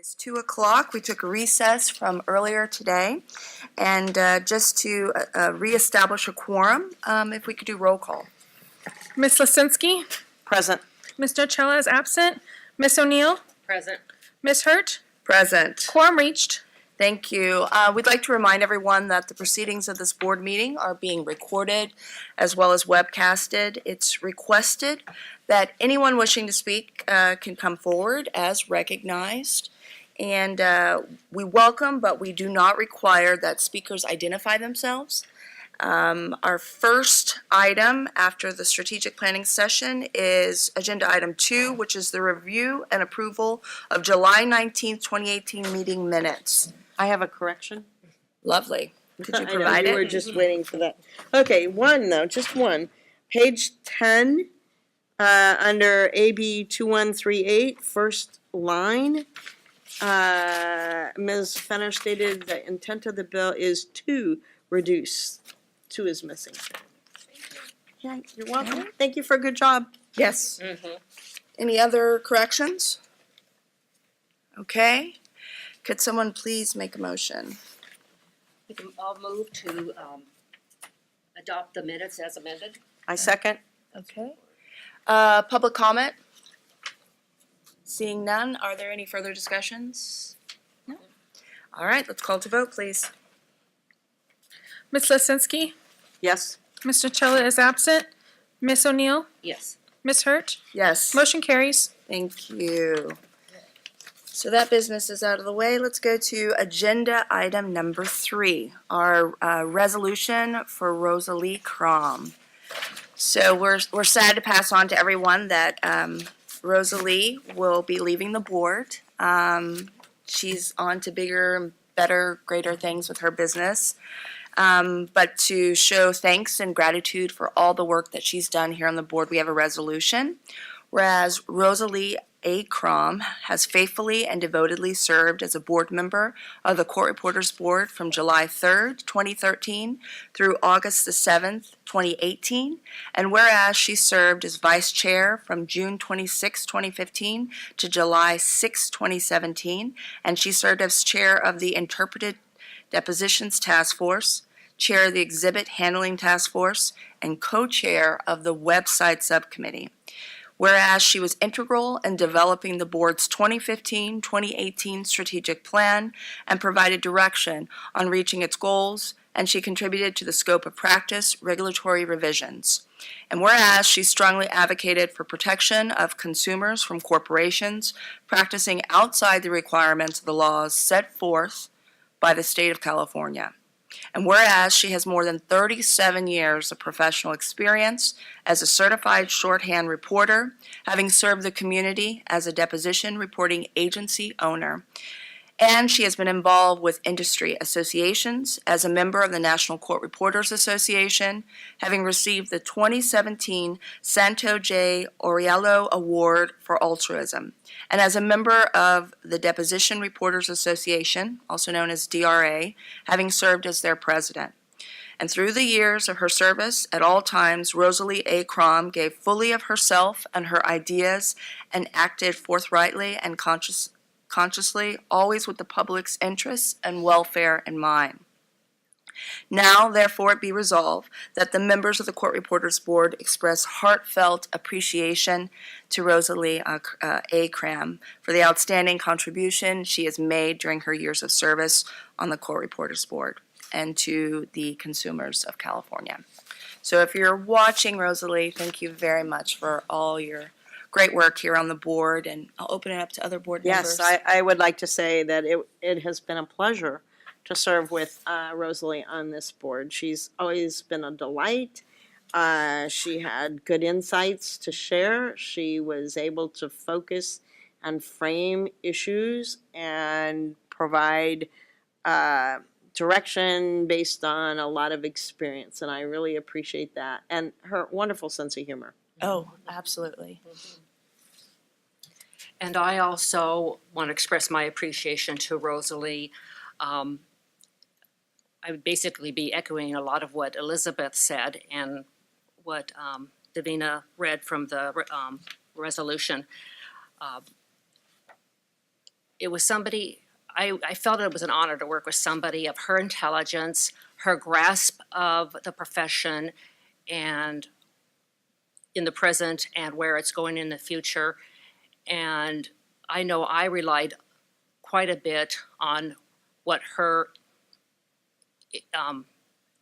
is 2 o'clock. We took a recess from earlier today. And just to reestablish a quorum, if we could do roll call. Ms. Lisinski? Present. Mr. Chella is absent. Ms. O'Neill? Present. Ms. Hurt? Present. Quorum reached. Thank you. We'd like to remind everyone that the proceedings of this board meeting are being recorded as well as webcasted. It's requested that anyone wishing to speak can come forward as recognized. And we welcome, but we do not require that speakers identify themselves. Our first item after the strategic planning session is agenda item 2, which is the review and approval of July 19th, 2018 meeting minutes. I have a correction. Lovely. Could you I know, provide we it? were just waiting for that. Okay, one though, just one. Page 10, under AB 2138, first line. Ms. Fenner stated the intent of the bill is to reduce. 2 is missing. Yeah, you're welcome. Thank you for a good job. Yes. Any other corrections? Okay. Could someone please make a motion? I'll move to adopt the minutes as amended. I second. Okay. Public comment? Seeing none, are there any further discussions? No. All right, let's call to vote, please. Ms. Lisinski? Yes. Mr. Chella is absent. Ms. O'Neill? Yes. Ms. Hurt? Yes. Motion carries. Thank you. So that business is out of the way. Let's go to agenda item number 3, our resolution for Rosalie Kromm. So we're sad to pass on to everyone that Rosalie will be leaving the board. She's on to bigger and better, greater things with her business. But to show thanks and gratitude for all the work that she's done here on the board, we have a resolution. Whereas Rosalie A. Kromm has faithfully and devotedly served as a board member of the Court Reporters Board from July 3rd, 2013 through August the 7th, 2018. And whereas she served as vice chair from June 26, 2015 to July 6, 2017, and she served as chair of the Interpreted Depositions Task Force, chair of the Exhibit Handling Task Force, and co-chair of the Website Subcommittee. Whereas she was integral in developing the board's 2015-2018 strategic plan and provided direction on reaching its goals, and she contributed to the scope of practice regulatory revisions. And whereas she strongly advocated for protection of consumers from corporations practicing outside the requirements of the laws set forth by the state of California. And whereas she has more than 37 years of professional experience as a certified shorthand reporter, having served the community as a deposition reporting agency owner. And she has been involved with industry associations as a member of the National Court Reporters Association, having received the 2017 Santo J. Aurelio Award for Altruism, and as a member of the Deposition Reporters Association, also known as DRA, having served as their president. And through the years of her service, at all times, Rosalie A. Kromm gave fully of herself and her ideas and acted forthrightly and consciously, always with the public's interests and welfare in mind. Now, therefore, it be resolved that the members of the Court Reporters Board express heartfelt appreciation to Rosalie A. Kromm for the outstanding contribution she has made during her years of service on the Court Reporters Board and to the consumers of California. So if you're watching, Rosalie, thank you very much for all your great work here on the board, and I'll open it up to other board members. Yes, I would like to say that it has been a pleasure to serve with Rosalie on this board. She's always been a delight. She had good insights to share. She was able to focus and frame issues and provide direction based on a lot of experience, and I really appreciate that. And her wonderful sense of humor. Oh, absolutely. And I also want to express my appreciation to Rosalie. I would basically be echoing a lot of what Elizabeth said and what Davina read from the resolution. it was somebody, I felt it was an honor to work with somebody of her intelligence, her grasp of the profession, and in the present and where it's going in the future. And I know I relied quite a bit on what her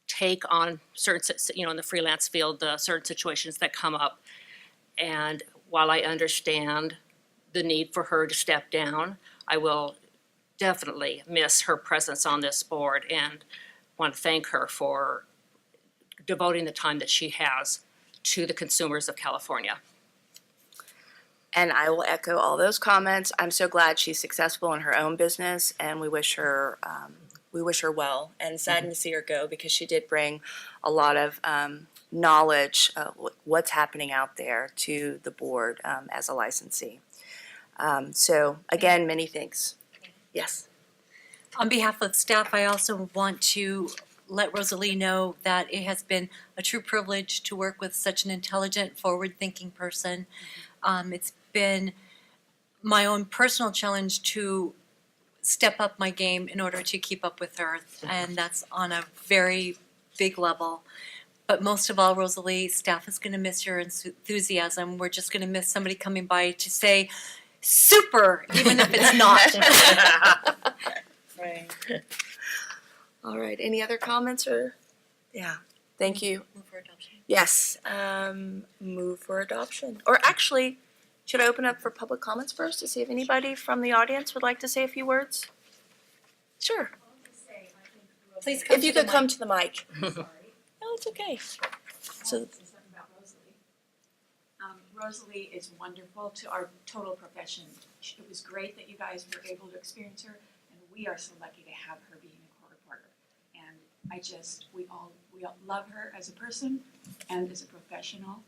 take on certain, in the freelance field, the certain situations that come up. And while I understand the need for her to step down, I will definitely miss her presence on this board and want to thank her for devoting the time that she has to the consumers of California. And I will echo all those comments. I'm so glad she's successful in her own business, and we wish her well. And saddened to see her go because she did bring a lot of knowledge of what's happening out there to the board as a licensee. So again, many thanks. Yes. On behalf of staff, I also want to let Rosalie know that it has been a true privilege to work with such an intelligent, forward-thinking person. It's been my own personal challenge to step up my game in order to keep up with her, and that's on a very big level. But most of all, Rosalie, staff is going to miss your enthusiasm. We're just going to miss somebody coming by to say, super, even if it's not. Right. All right. Any other comments or? Yeah. Thank you. Move for adoption. Yes. Move for adoption. Or actually, should I open up for public comments first to see if anybody from the audience would like to say a few words? Sure. Please come If you to the could come mic. to the mic. No, it's okay. So, Say something about Rosalie. Rosalie is wonderful to our total profession. It was great that you guys were able to experience her, and we are so lucky to have her being a court reporter. And we all love her as a person and as a professional,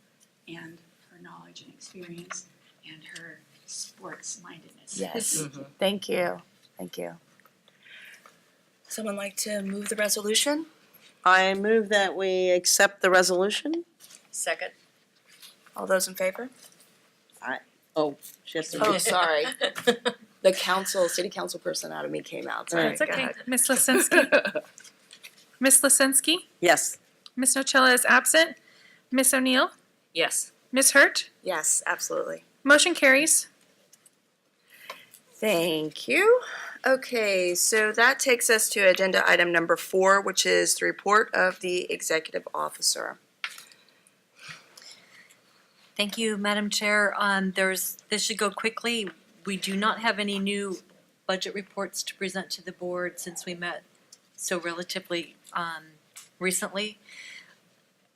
and her knowledge and experience and her sports mindedness. yes. Thank you. Thank you. Someone like to move the resolution? I move that we accept the resolution. Second. All those in favor? Oh, she has to. Oh, sorry. The city council person out of me came out. Sorry. That's Go okay. ahead. Ms. Lisinski? Ms. Lisinski? Yes. Ms. Nocella is absent. Ms. O'Neill? Yes. Ms. Hurt? Yes, absolutely. Motion carries. Thank you. Okay, so that takes us to agenda item number 4, which is the report of the executive officer. Thank you, Madam Chair. This should go quickly. We do not have any new budget reports to present to the board since we met so relatively recently.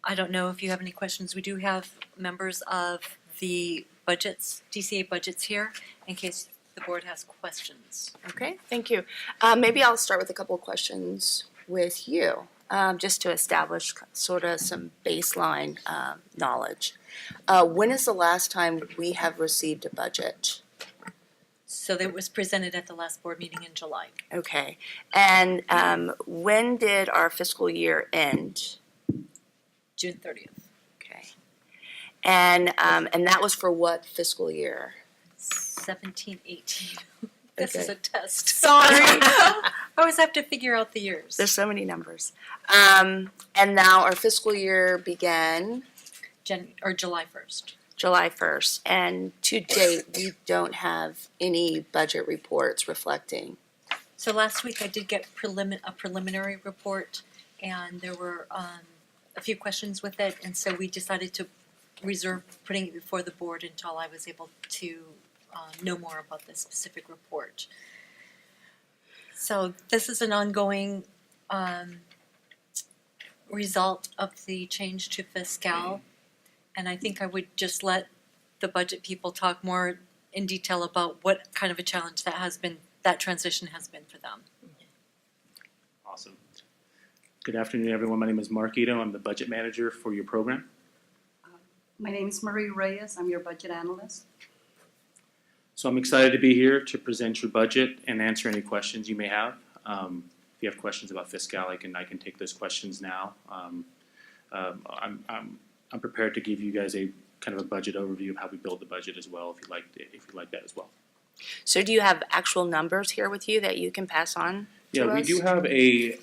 I don't know if you have any questions. We do have members of the budgets, DCA budgets here, in case the board has questions. Okay, thank you. Maybe I'll start with a couple of questions with you, just to establish sort of some baseline knowledge. When is the last time we have received a budget? So that was presented at the last board meeting in July. Okay, and when did our fiscal year end? June 30th. Okay, and that was for what fiscal year? 17, 18. This is Okay. a test. Sorry. I always have to figure out the years. There's so many numbers. And now our fiscal year began July 1st. July 1st, and to date, we don't have any budget reports reflecting. So last week I did get a preliminary report, and there were a few questions with it, and so we decided to reserve putting it before the board until I was able to know more about this specific report. So this is an ongoing result of the change to fiscal, and I think I would just let the budget people talk more in detail about what kind of a challenge that transition has been for them. Awesome. Good afternoon, everyone. My name is Mark Ito. I'm the budget manager for your program. My name is Marie Reyes. I'm your budget analyst. So I'm excited to be here to present your budget and answer any questions you may have. If you have questions about fiscal, I can take those questions now. I'm prepared to give you guys a kind of a budget overview of how we build the budget as well, if you like that as well. So do you have actual numbers here with you that you can pass on to Yeah, us? we do have a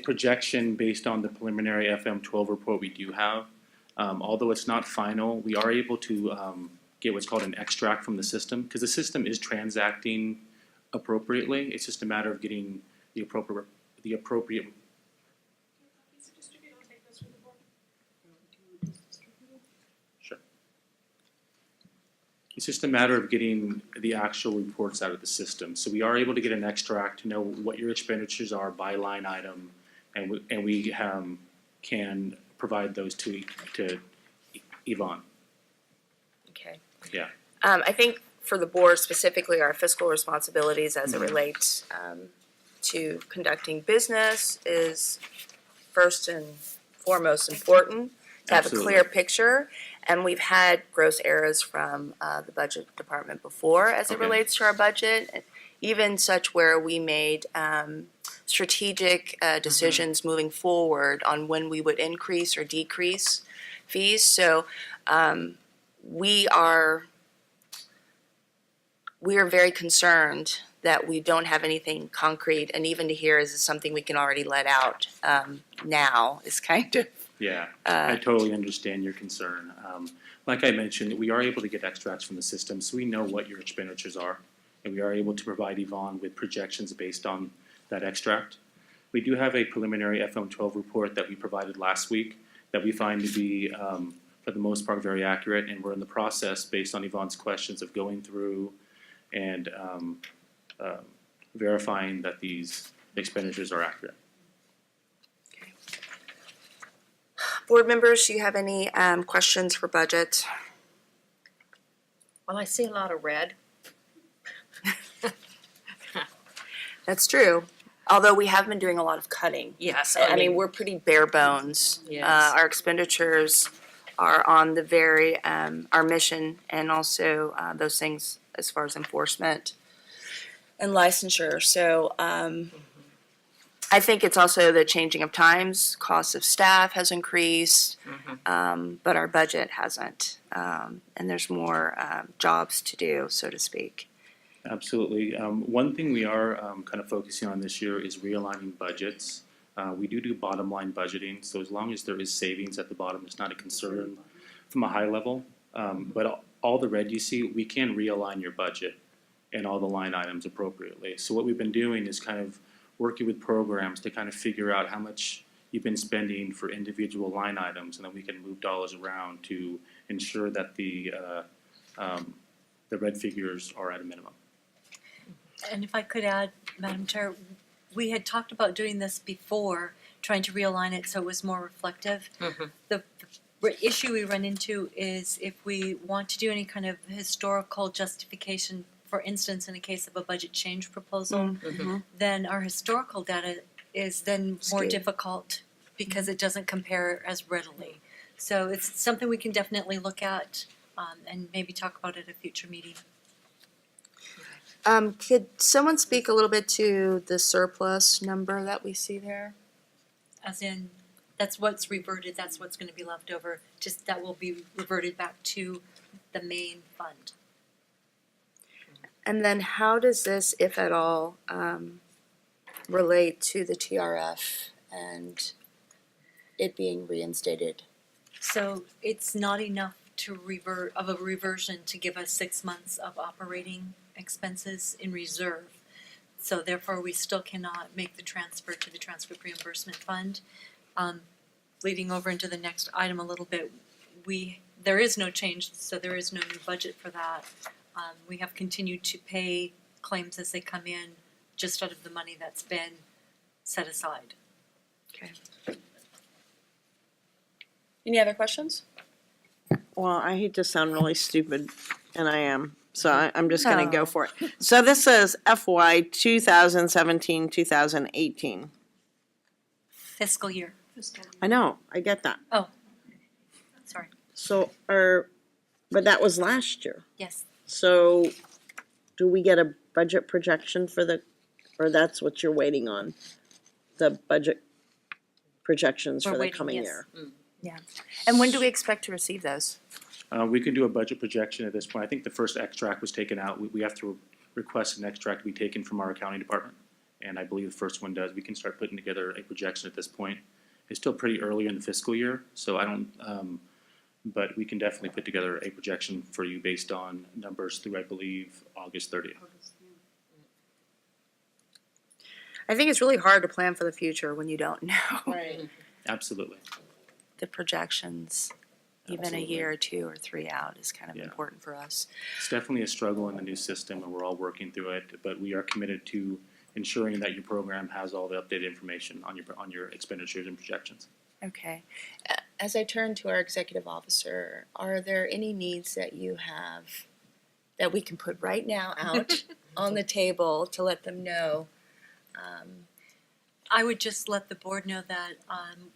projection based on the preliminary FM12 report we do have. Although it's not final, we are able to get what's called an extract from the system, because the system is transacting appropriately. It's just a matter of getting the appropriate. Sure. It's just a matter of getting the actual reports out of the system. So we are able to get an extract to know what your expenditures are by line item, and we can provide those to Yvonne. Okay. Yeah. I think for the board specifically, our fiscal responsibilities as it relates to conducting business is first and foremost important to have a clear Absolutely. picture. And we've had gross errors from the budget department before as it Okay. relates to our budget, even such where we made strategic decisions moving forward on when we would increase or decrease fees. So we are very concerned that we don't have anything concrete, and even to hear is this something we can already let out now is kind of Yeah, I totally understand your concern. Like I mentioned, we are able to get extracts from the system, so we know what your expenditures are, and we are able to provide Yvonne with projections based on that extract. We do have a preliminary FM12 report that we provided last week that we find to be, for the most part, very accurate, and we're in the process, based on Yvonne's questions, of going through and verifying that these expenditures are accurate. Board members, do you have any questions for budget? Well, I see a lot of red. That's true. Although we have been doing a lot of cutting. Yes, I mean, we're pretty bare bones. Yes. Our expenditures are on the very, our mission, and also those things as far as enforcement and licensure. So I think it's also the changing of times, cost of staff has increased, but our budget hasn't. And there's more jobs to do, so to speak. Absolutely. One thing we are kind of focusing on this year is realigning budgets. We do bottom line budgeting, so as long as there is savings at the bottom, it's not a concern from a high level. But all the red you see, we can realign your budget and all the line items appropriately. So what we've been doing is kind of working with programs to kind of figure out how much you've been spending for individual line items, and then we can move dollars around to ensure that the red figures are at a minimum. And if I could add, Madam Chair, we had talked about doing this before, trying to realign it so it was more reflective. The issue we run into is if we want to do any kind of historical justification, for instance, in a case of a budget change proposal, then our historical data is then more Skewed. difficult because it doesn't compare as readily. So it's something we can definitely look at and maybe talk about at a future meeting. Could someone speak a little bit to the surplus number that we see there? As in, that's what's reverted, that's what's going to be left over, just that will be reverted back to the main fund. And then how does this, if at all, relate to the TRF and it being reinstated? So it's not enough to of a reversion to give us 6 months of operating expenses in reserve. So therefore, we still cannot make the transfer to the transcript reimbursement fund. Leading over into the next item a little bit, there is no change, so there is no new budget for that. We have continued to pay claims as they come in, just out of the money that's been set aside. Okay. Any other questions? Well, I hate to sound really stupid, and I am, so I'm just gonna No. go for it. So this says FY 2017, 2018. Fiscal year, I know, I get that. sorry, So but that was last year. yes. So do we get a budget projection for or that's what you're waiting on? The budget projections We're for the waiting, coming yes. year? And when do we expect to receive those? We can do a budget projection at this point. I think the first extract was taken out. We have to request an extract be taken from our accounting department. And I believe the first one does. We can start putting together a projection at this point. It's still pretty early in the fiscal year, so I don't, but we can definitely put together a projection for you based on numbers through, I believe, August 30th. I think it's really hard to plan for the future when you don't know Right. Absolutely. the projections. Even a Absolutely. year or 2 or 3 out is kind of Yeah. important for us. It's definitely a struggle in the new system, and we're all working through it, but we are committed to ensuring that your program has all the updated information on your expenditures and projections. Okay. As I turn to our executive officer, are there any needs that you have that we can put right now out on the table to let them know? I would just let the board know that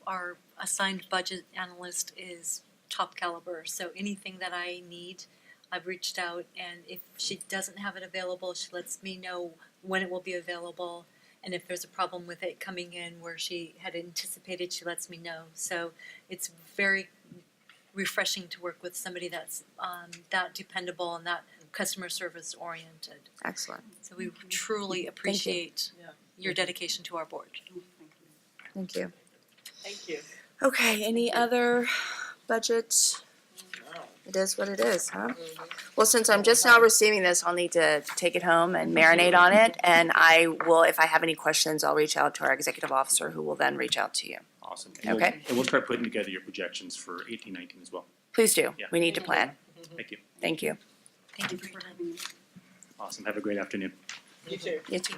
our assigned budget analyst is top caliber. So anything that I need, I've reached out, and if she doesn't have it available, she lets me know when it will be available. And if there's a problem with it coming in where she had anticipated, she lets me know. So it's very refreshing to work with somebody that's that dependable and that customer service oriented. Excellent. So we truly appreciate your dedication to our board. Thank you. Thank you. Okay, any other budget? It is what it is, huh? Well, since I'm just now receiving this, I'll need to take it home and marinate on it. And I will, if I have any questions, I'll reach out to our executive officer, who will then reach out to you. Awesome. Okay. And we'll start putting together your projections for 18-19 as well. Please do. Yeah. We need to plan. Thank you. Thank you. Thank you for your time. Awesome. Have a great afternoon. You too. You too.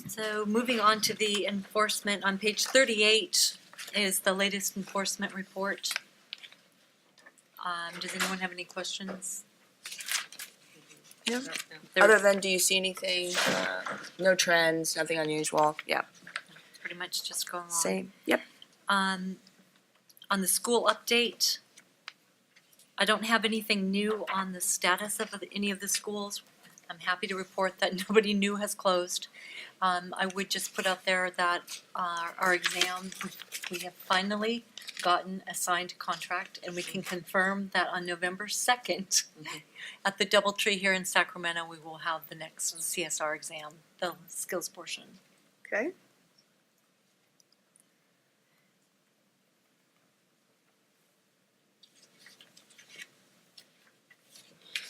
So moving on to the enforcement, on page 38 is the latest enforcement report. Does anyone have any questions? No. There- Other than, do you see anything, no trends, nothing unusual? Yeah, Pretty much just going along. same. Yep. On the school update, I don't have anything new on the status of any of the schools. I'm happy to report that nobody new has closed. I would just put out there that our exam, we have finally gotten a signed contract, and we can confirm that on November 2nd, at the DoubleTree here in Sacramento, we will have the next CSR exam, the skills portion. Okay.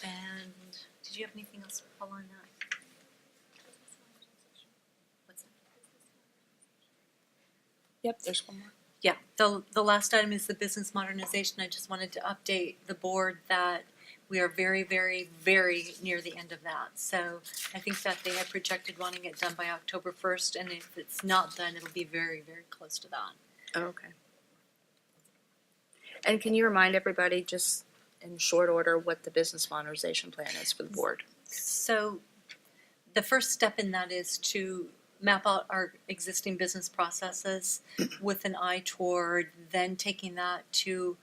And did you have anything else following that? What's that? Yep, there's one more. Yeah, the last item is the business modernization. I just wanted to update the board that we are very, very, very near the end of that. So I think that they had projected wanting it done by October 1st, and if it's not done, it'll be very, very close to that. Oh, okay. And can you remind everybody, just in short order, what the business modernization plan is for the board? So the first step in that is to map out our existing business processes with an eye toward then taking that to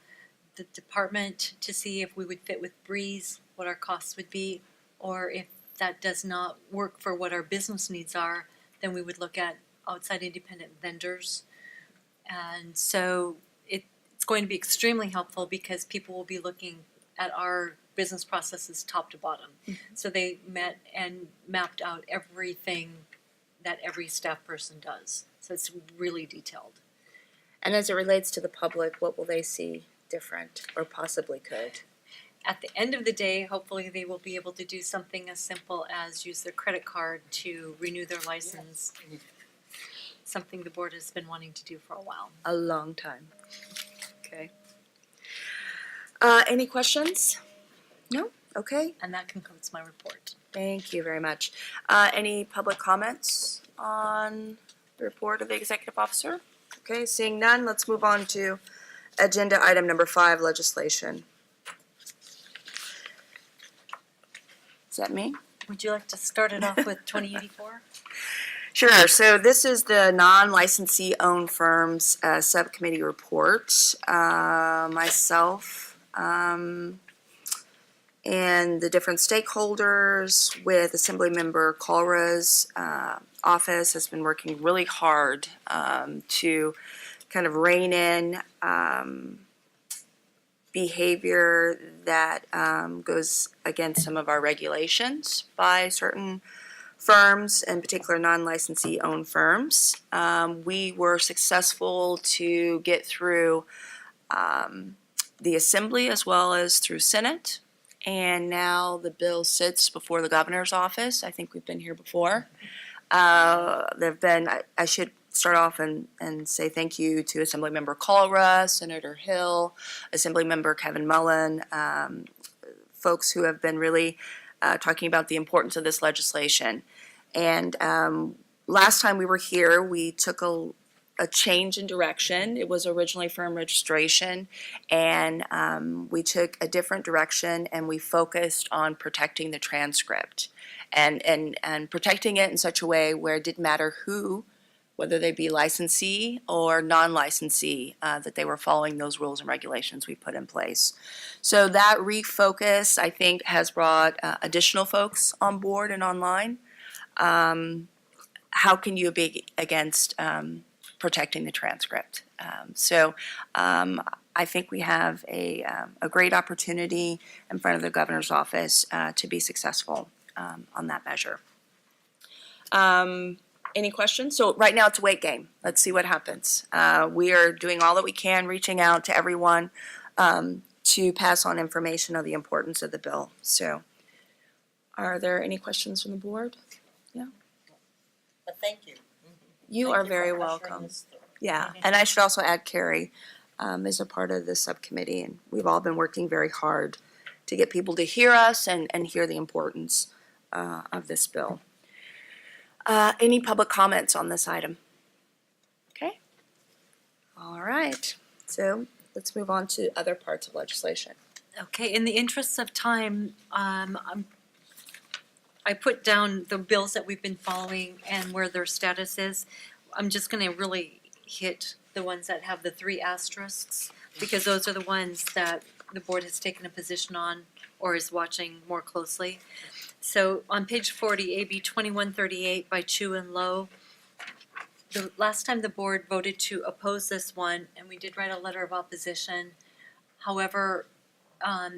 the department to see if we would fit with Breeze, what our costs would be, or if that does not work for what our business needs are, then we would look at outside independent vendors. And so it's going to be extremely helpful because people will be looking at our business processes top to bottom. So they met and mapped out everything that every staff person does. So it's really detailed. And as it relates to the public, what will they see different or possibly could? At the end of the day, hopefully they will be able to do something as simple as use their credit card to renew their license. Something the board has been wanting to do for a while. A long time. Okay. Any questions? No? Okay. And that concludes my report. Thank you very much. Any public comments on the report of the executive officer? Okay, seeing none, let's move on to agenda item number 5, legislation. Is that me? Would you like to start it off with 2084? Sure. So this is the non-licensee-owned firms subcommittee report. Myself and the different stakeholders with Assemblymember Calra's office has been working really hard to kind of rein in behavior that goes against some of our regulations by certain firms, in particular non-licensee owned firms. We were successful to get through the Assembly as well as through Senate. And now the bill sits before the governor's office. I think we've been here before. There've been, I should start off and say thank you to Assemblymember Colra, Senator Hill, Assemblymember Kevin Mullen, folks who have been really talking about the importance of this legislation. And last time we were here, we took a change in direction. It was originally firm registration, and we took a different direction, and we focused on protecting the transcript and protecting it in such a way where it didn't matter who, whether they be licensee or non-licensee, that they were following those rules and regulations we put in place. So that refocus, I think, has brought additional folks on board and online. How can you be against protecting the transcript? I think we have a great opportunity in front of the governor's office to be successful on that measure. Any questions? So right now it's a wait game. Let's see what happens. We are doing all that we can, reaching out to everyone to pass on information of the importance of the bill. So are there any questions from the board? Yeah. But thank you. You are very welcome. Yeah, and I should also add Carrie is a part of the subcommittee, and we've all been working very hard to get people to hear us and hear the importance of this bill. Any public comments on this item? Okay. All right. So let's move on to other parts of legislation. Okay, in the interests of time, I put down the bills that we've been following and where their status is. I'm just going to really hit the ones that have the 3 asterisks, because those are the ones that the board has taken a position on or is watching more closely. So on page 40, AB 2138 by Chu and Low, the last time the board voted to oppose this one, and we did write a letter of opposition. However,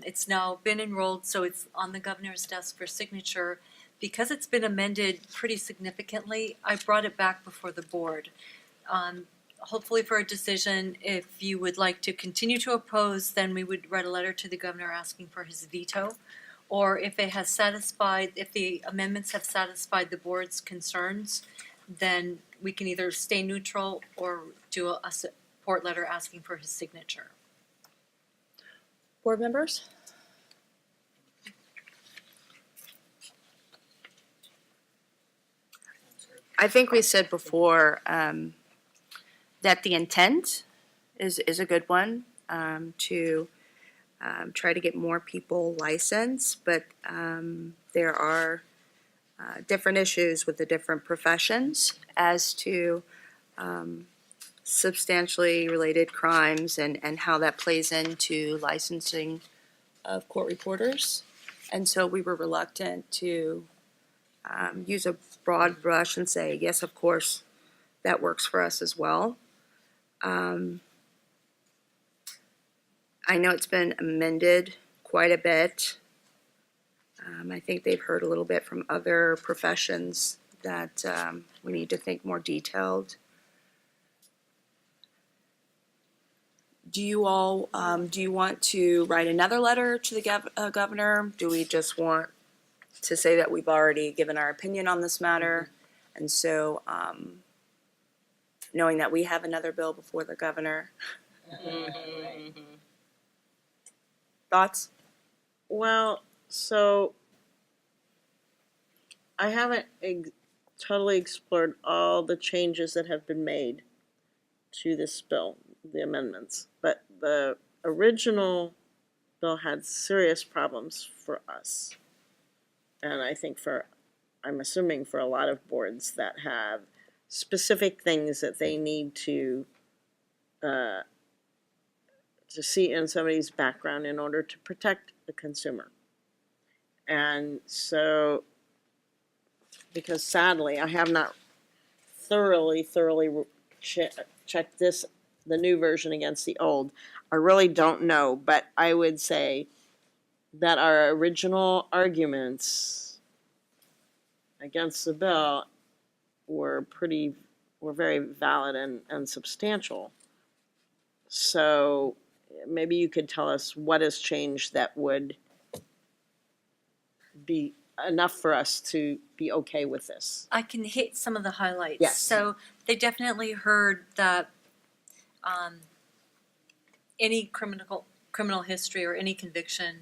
it's now been enrolled, so it's on the governor's desk for signature. Because it's been amended pretty significantly, I brought it back before the board. Hopefully for a decision. If you would like to continue to oppose, then we would write a letter to the governor asking for his veto. Or if it has satisfied, if the amendments have satisfied the board's concerns, then we can either stay neutral or do a support letter asking for his signature. Board members? I think we said before that the intent is a good one to try to get more people licensed, but there are different issues with the different professions as to substantially related crimes and how that plays into licensing of court reporters. And so we were reluctant to use a broad brush and say, yes, of course, that works for us as well. I know it's been amended quite a bit. I think they've heard a little bit from other professions that we need to think more detailed. Do you all, do you want to write another letter to the governor? Do we just want to say that we've already given our opinion on this matter? And so, knowing that we have another bill before the governor. Thoughts? Well, so I haven't totally explored all the changes that have been made to this bill, the amendments, but the original bill had serious problems for us. And I think I'm assuming for a lot of boards that have specific things that they need to see in somebody's background in order to protect the consumer. And so, because sadly, I have not thoroughly checked this the new version against the old. I really don't know, but I would say that our original arguments against the bill were very valid and substantial. So maybe you could tell us what has changed that would be enough for us to be okay with this. I can hit some of the highlights. Yes. So they definitely heard that any criminal history or any conviction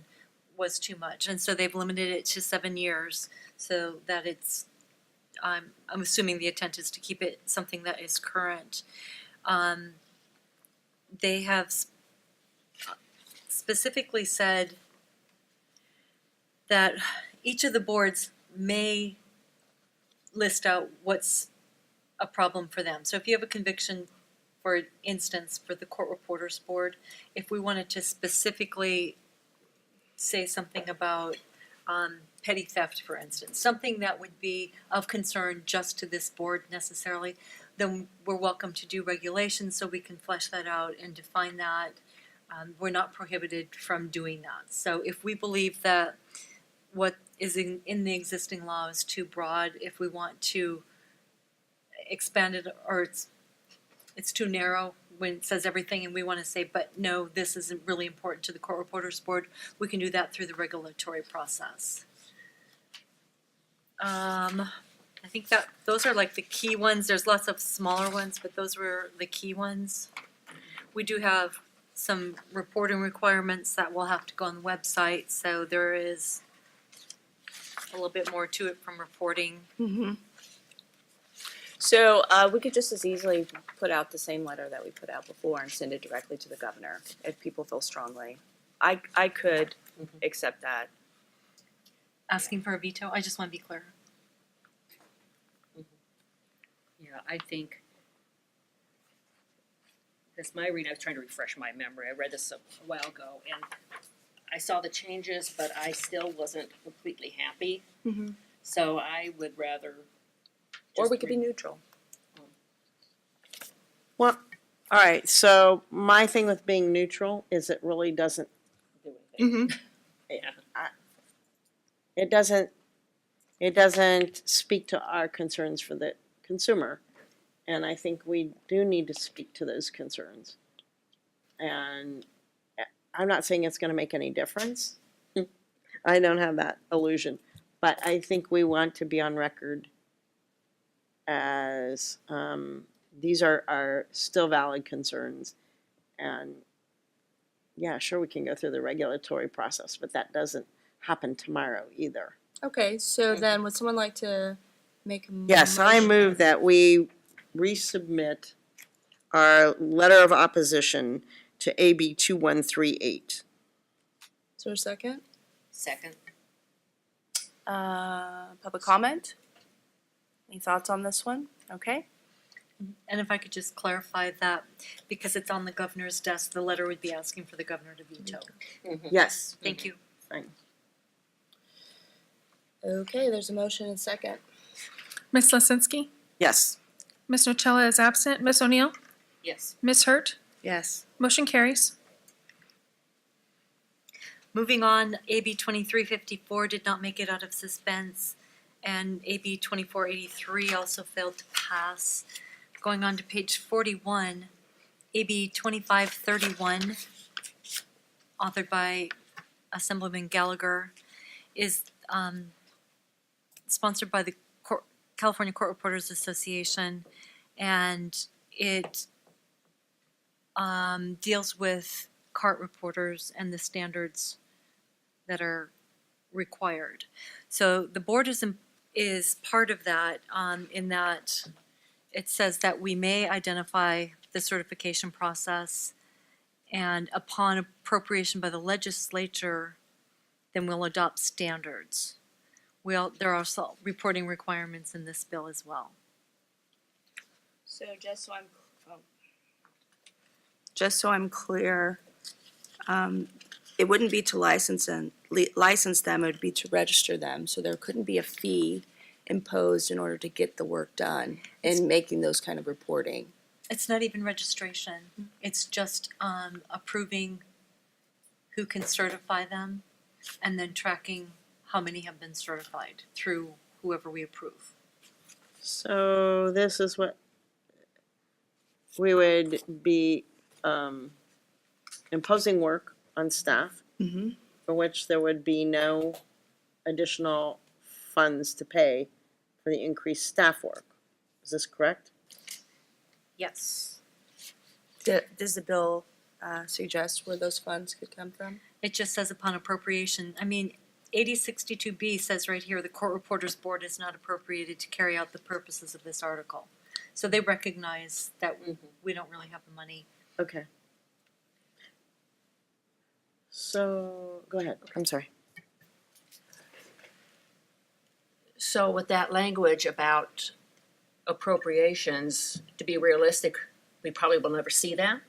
was too much, and so they've limited it to 7 years, so that it's. I'm assuming the intent is to keep it something that is current. They have specifically said that each of the boards may list out what's a problem for them. So if you have a conviction, for instance, for the court reporters board, if we wanted to specifically say something about petty theft, for instance, something that would be of concern just to this board necessarily, then we're welcome to do regulations so we can flesh that out and define that. We're not prohibited from doing that. So if we believe that what is in the existing law is too broad, if we want to expand it, or it's too narrow when it says everything and we want to say, but no, this isn't really important to the court reporters board, we can do that through the regulatory process. I think that those are like the key ones. There's lots of smaller ones, but those were the key ones. We do have some reporting requirements that will have to go on the website, so there is a little bit more to it from reporting. Mm-hmm. So we could just as easily put out the same letter that we put out before and send it directly to the governor if people feel strongly. I could accept that. Asking for a veto, I just want to be clear. Yeah, I think, that's my reading, I was trying to refresh my memory, I read this a while ago, and I saw the changes, but I still wasn't completely happy, Mm-hmm. so I would rather. Or just we could be neutral. Well, all right, so my thing with being neutral is it really doesn't, do anything. Mm-hmm. Yeah. it doesn't speak to our concerns for the consumer. And I think we do need to speak to those concerns. And I'm not saying it's gonna make any difference. I don't have that illusion. But I think we want to be on record as, these are still valid concerns. And yeah, sure, we can go through the regulatory process, but that doesn't happen tomorrow either. Okay, so then would someone like to make a Yes, I motion? move that we resubmit our letter of opposition to AB 2138. Is there a second? Second. Public comment? Any thoughts on this one? Okay. And if I could just clarify that, because it's on the governor's desk, the letter would be asking for the governor to veto. Yes. Thank you. Fine. Okay, there's a motion and second. Ms. Lisinski? Yes. Ms. Nocella is absent. Ms. O'Neill? Yes. Ms. Hurt? Yes. Motion carries. Moving on, AB 2354 did not make it out of suspense, and AB 2483 also failed to pass. Going on to page 41, AB 2531, authored by Assemblyman Gallagher, is sponsored by the California Court Reporters Association, and it deals with CART reporters and the standards that are required. So the board is part of that, in that it says that we may identify the certification process, and upon appropriation by the legislature, then we'll adopt standards. There are also reporting requirements in this bill as well. So just so I'm clear, it wouldn't be to license them, it would be to register them. So there couldn't be a fee imposed in order to get the work done in making those kind of reporting. It's not even registration. It's just approving who can certify them and then tracking how many have been certified through whoever we approve. So this is what we would be imposing work on staff Mm-hmm. for which there would be no additional funds to pay for the increased staff work. Is this correct? Yes. Does the bill suggest where those funds could come from? It just says upon appropriation. I mean, 8062B says right here, the Court Reporters Board is not appropriated to carry out the purposes of this article. So they recognize that we don't really have the money. Okay. So, go ahead. I'm sorry. So with that language about appropriations, to be realistic, we probably will never see that.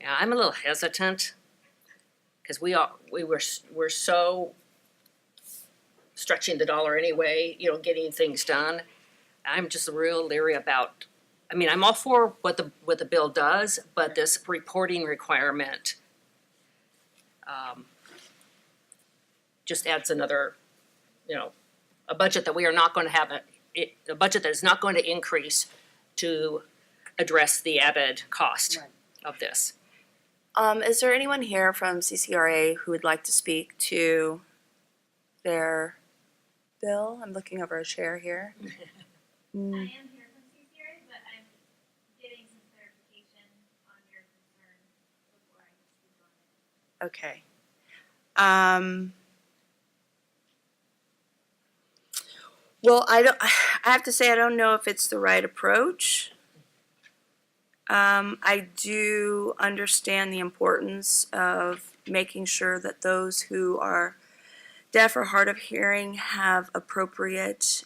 Yeah, I'm a little hesitant because we're so stretching the dollar anyway, you know, getting things done. I'm just real leery about. I mean, I'm all for what the bill does, but this reporting requirement just adds another, you know, a budget that we are not going to have a budget that is not going to increase to address the added cost of this. Is there anyone here from CCRA who would like to speak to their bill? I'm looking over a chair here. I am here from CCRA, but I'm getting some clarification on your concern before I speak on it. Okay. Well, I have to say I don't know if it's the right approach. I do understand the importance of making sure that those who are deaf or hard of hearing have appropriate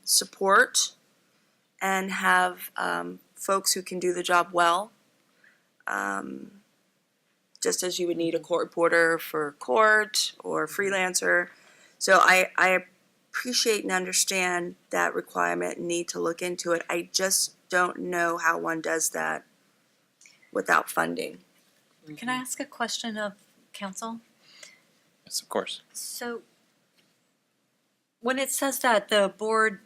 support and have folks who can do the job well. Just as you would need a court reporter for court or a freelancer. So I appreciate and understand that requirement and need to look into it. I just don't know how one does that without funding. Can I ask a question of council? Yes, of course. So when it says that the board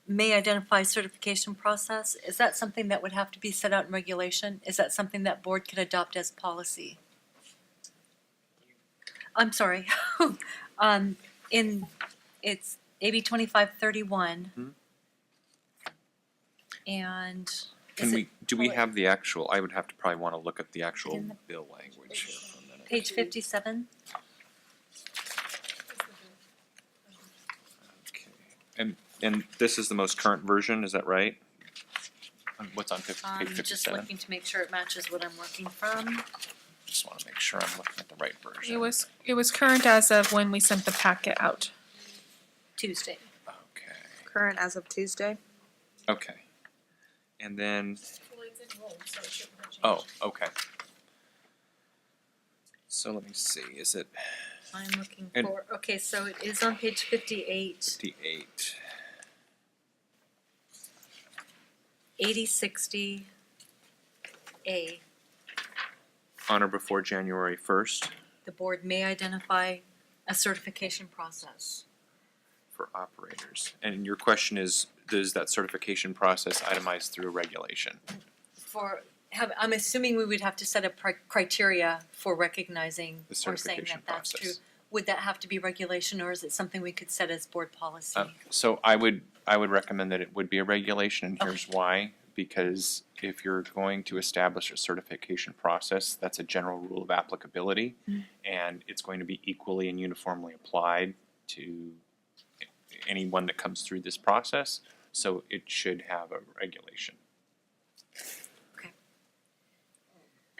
may identify certification process, is that something that would have to be set out in regulation? Is that something that board can adopt as policy? I'm sorry. It's AB 2531. And Do we have the actual, I would have to probably want to look at the actual In the- bill language here for a minute. page 57? Okay. And this is the most current version, is that right? What's on page I'm just 57? looking to make sure it matches what I'm working from. Just want to make sure I'm looking at the right version. It was current as of when we sent the packet out. Tuesday. Okay, Current as of Tuesday. okay. And then, oh, okay. So let me see, is it I'm looking And- for, okay, so it is on page 58, 58? 8060A. On or before January 1st The board may identify a certification process. for operators. And your question is, does that certification process itemize through a regulation? I'm assuming we would have to set up criteria for recognizing The or saying certification that that's true. process. Would that have to be regulation, or is it something we could set as board policy? So I would recommend that it would be a regulation, and here's why. Because if you're going to establish a certification process, that's a general rule of applicability, and it's going to be equally and uniformly applied to anyone that comes through this process, so it should have a regulation.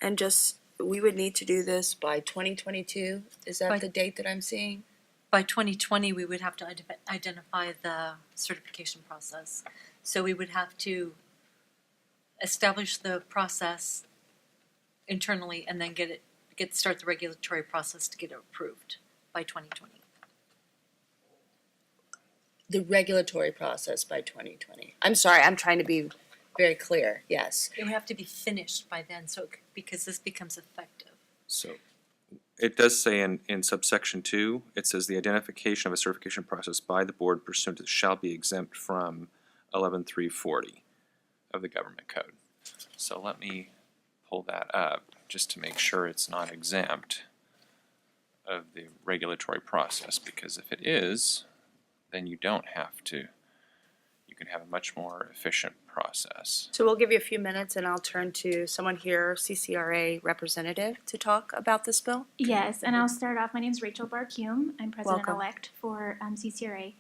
And just, we would need to do this by 2022? Is that By- the date that I'm seeing? By 2020, we would have to identify the certification process. So we would have to establish the process internally and then start the regulatory process to get it approved by 2020. The regulatory process by 2020. I'm sorry, I'm trying to be very clear, yes. It would have to be finished by then, so, because this becomes effective. So it does say in subsection 2, it says the identification of a certification process by the board pursuant to shall be exempt from 11.340 of the government code. So let me pull that up just to make sure it's not exempt of the regulatory process, because if it is, then you don't have to, you can have a much more efficient process. So we'll give you a few minutes and I'll turn to someone here, CCRA representative, to talk about this bill. Yes, and I'll start off. My name is Rachel Barcume. I'm president-elect for CCRA.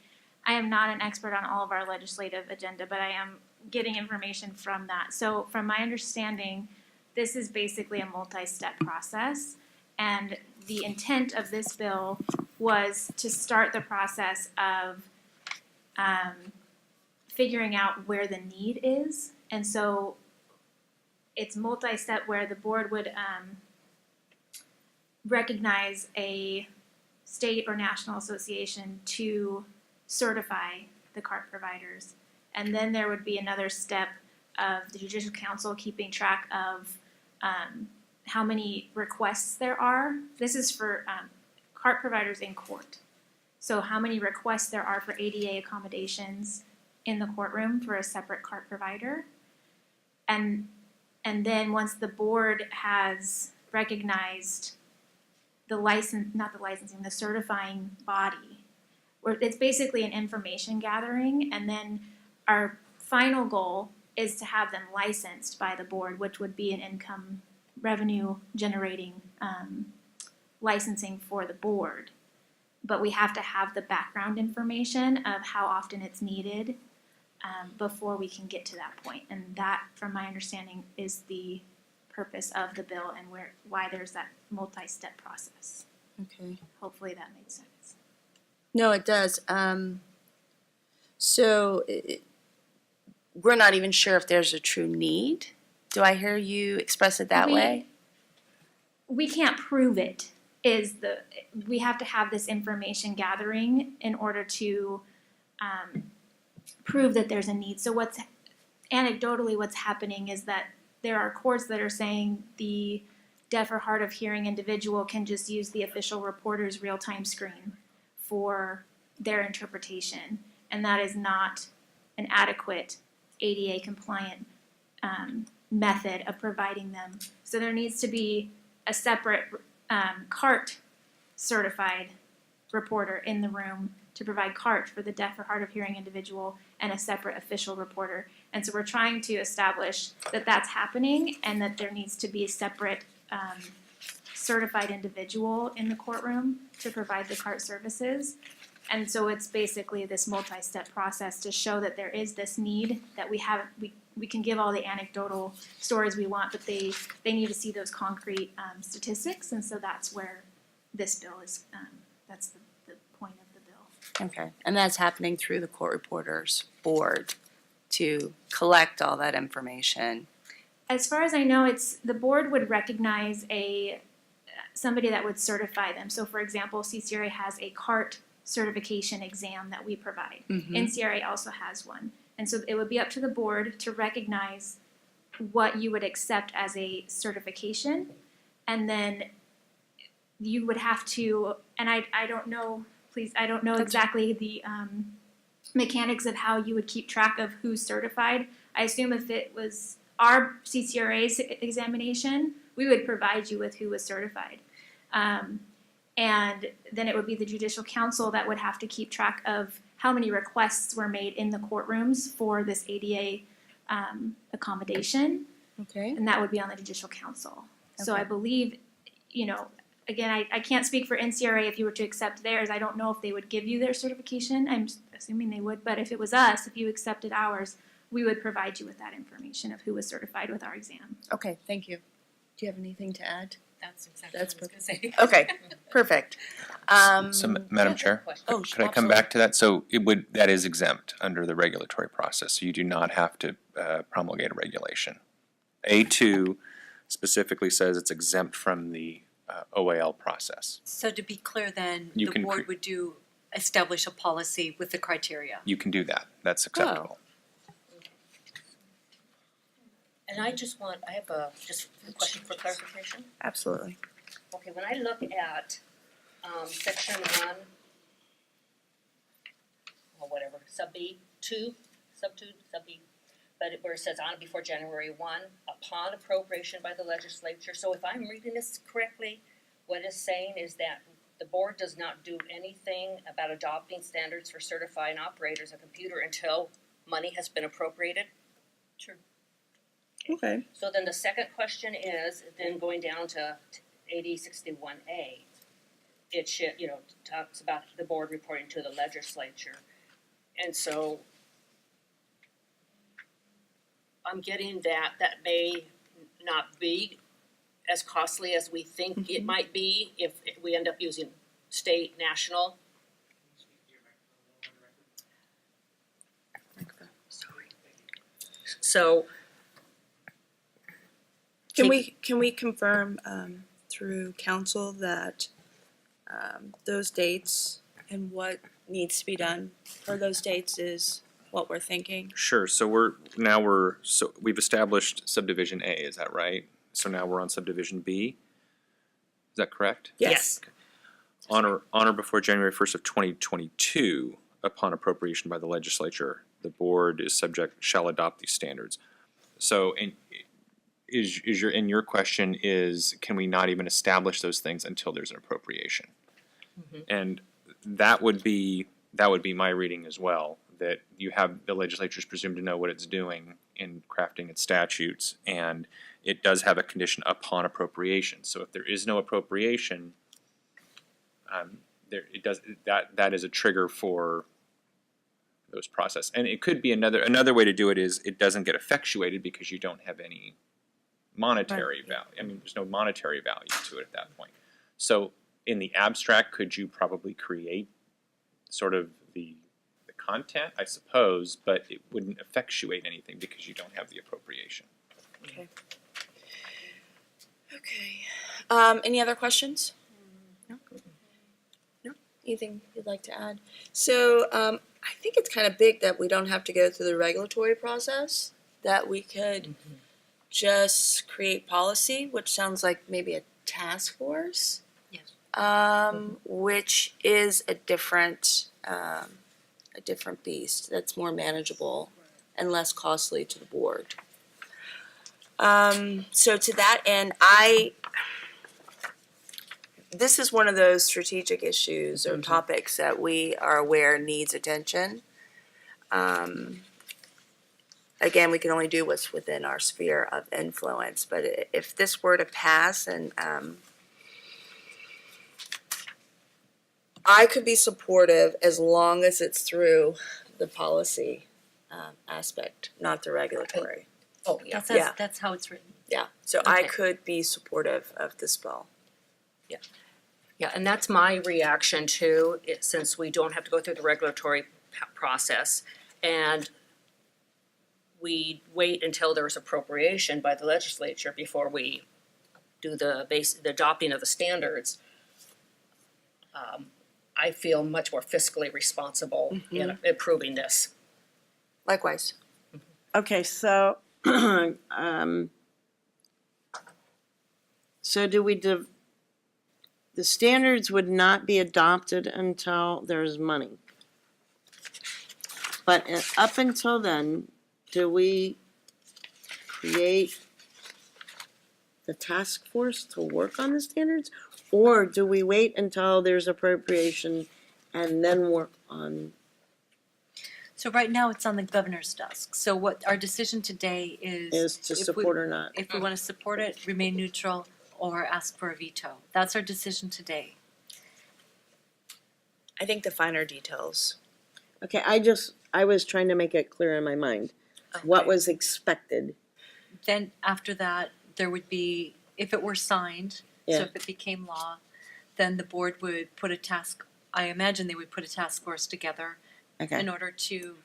I am not an expert on all of our legislative agenda, but I am getting information from that. So from my understanding, this is basically a multi-step process, and the intent of this bill was to start the process of figuring out where the need is. And so it's multi-step where the board would recognize a state or national association to certify the cart providers. And then there would be another step of the Judicial Council keeping track of how many requests there are. This is for cart providers in court. So how many requests there are for ADA accommodations in the courtroom for a separate cart provider. And then once the board has recognized the certifying body, where it's basically an information gathering, and then our final goal is to have them licensed by the board, which would be an income revenue generating licensing for the board. But we have to have the background information of how often it's needed before we can get to that point. And that, from my understanding, is the purpose of the bill and why there's that multi-step process. Okay. Hopefully that made sense. No, it does. We're not even sure if there's a true need. Do I hear you express it that way? We can't prove it. We have to have this information gathering in order to prove that there's a need. So anecdotally what's happening is that there are courts that are saying the deaf or hard of hearing individual can just use the official reporter's real-time screen for their interpretation, and that is not an adequate ADA compliant method of providing them. So there needs to be a separate CART certified reporter in the room to provide CART for the deaf or hard of hearing individual, and a separate official reporter. And so we're trying to establish that that's happening and that there needs to be a separate certified individual in the courtroom to provide the CART services. And so it's basically this multi-step process to show that there is this need, that we can give all the anecdotal stories we want, but they need to see those concrete statistics. And so that's where this bill is, that's the point of the bill. Okay, and that's happening through the court reporters board to collect all that information. As far as I know, the board would recognize somebody that would certify them. So for example, CCRA has a CART certification exam that we provide. NCRA also has one. And so it would be up to the board to recognize what you would accept as a certification. And then you would have to, and I don't know, please, I don't know exactly the mechanics of how you would keep track of who's certified. I assume if it was our CCRA's examination, we would provide you with who was certified. And then it would be the Judicial Council that would have to keep track of how many requests were made in the courtrooms for this ADA accommodation. Okay. And that would be on the Judicial Council. So Okay. I believe, again, I can't speak for NCRA if you were to accept theirs. I don't know if they would give you their certification. I'm assuming they would. But if it was us, if you accepted ours, we would provide you with that information of who was certified with our exam. Okay, thank you. Do you have anything to add? That's exactly That's what I was gonna say. Okay, perfect. So, Madam Chair, Oh, could I come back to that? So that is exempt under the regulatory process, so you do not have to promulgate a regulation. A2 specifically says it's exempt from the OAL process. So to be clear then, You the can board would do establish a policy with the criteria. You can do that. That's acceptable. And I have just a question for clarification. Absolutely. Okay, when I look at, section 1, or whatever, sub B, sub B, but where it says on before January 1, upon appropriation by the legislature. So if I'm reading this correctly, what it's saying is that the board does not do anything about adopting standards for certifying operators of computer until money has been appropriated? Sure. Okay. So then the second question is, then going down to 8061A, it should, talks about the board reporting to the legislature. And so I'm getting that may not be as costly as we think it might be if we end up using state, national. So Can we confirm through council that those dates and what needs to be done for those dates is what we're thinking? Sure. So we've established subdivision A, is that right? So now we're on subdivision B. Is that correct? Yes. On or before January 1st of 2022, upon appropriation by the legislature, the board shall adopt these standards. So your question is, can we not even establish those things until there's an appropriation? And that would be my reading as well, that you have the legislature's presumed to know what it's doing in crafting its statutes, and it does have a condition upon appropriation. So if there is no appropriation, that is a trigger for those process. And it could be another way to do it is it doesn't get effectuated because you don't have any monetary value. I mean, there's no monetary value to it at that point. So in the abstract, could you probably create sort of the content, I suppose, but it wouldn't effectuate anything because you don't have the appropriation. Okay. Any other questions? No? No? Anything you'd like to add? So I think it's kind of big that we don't have to go through the regulatory process, that we could just create policy, which sounds like maybe a task force. Yes. Which is a different beast that's more manageable and less costly to the board. So to that end, this is one of those strategic issues or topics that we are aware needs attention. Again, we can only do what's within our sphere of influence, but if this were to pass, and I could be supportive as long as it's through the policy aspect, not the regulatory. Oh, yeah. That's how it's written. Yeah, so I Okay. could be supportive of this bill. Yeah, and that's my reaction to it, since we don't have to go through the regulatory process. And we wait until there's appropriation by the legislature before we do the adopting of the standards. I feel much more fiscally responsible in approving this. Likewise. Okay, so, so the standards would not be adopted until there's money. But up until then, do we create the task force to work on the standards? Or do we wait until there's appropriation and then work on? So right now, it's on the governor's desk. So what our decision today Is to if we- support or not? If we want to support it, remain neutral, or ask for a veto. That's our decision today. I think the finer details. Okay, I was trying to make it clear in my mind what was expected. Then after that, there would be, if it were signed, so Yeah. if it became law, then the board would put I imagine they would put a task force together Okay, in order to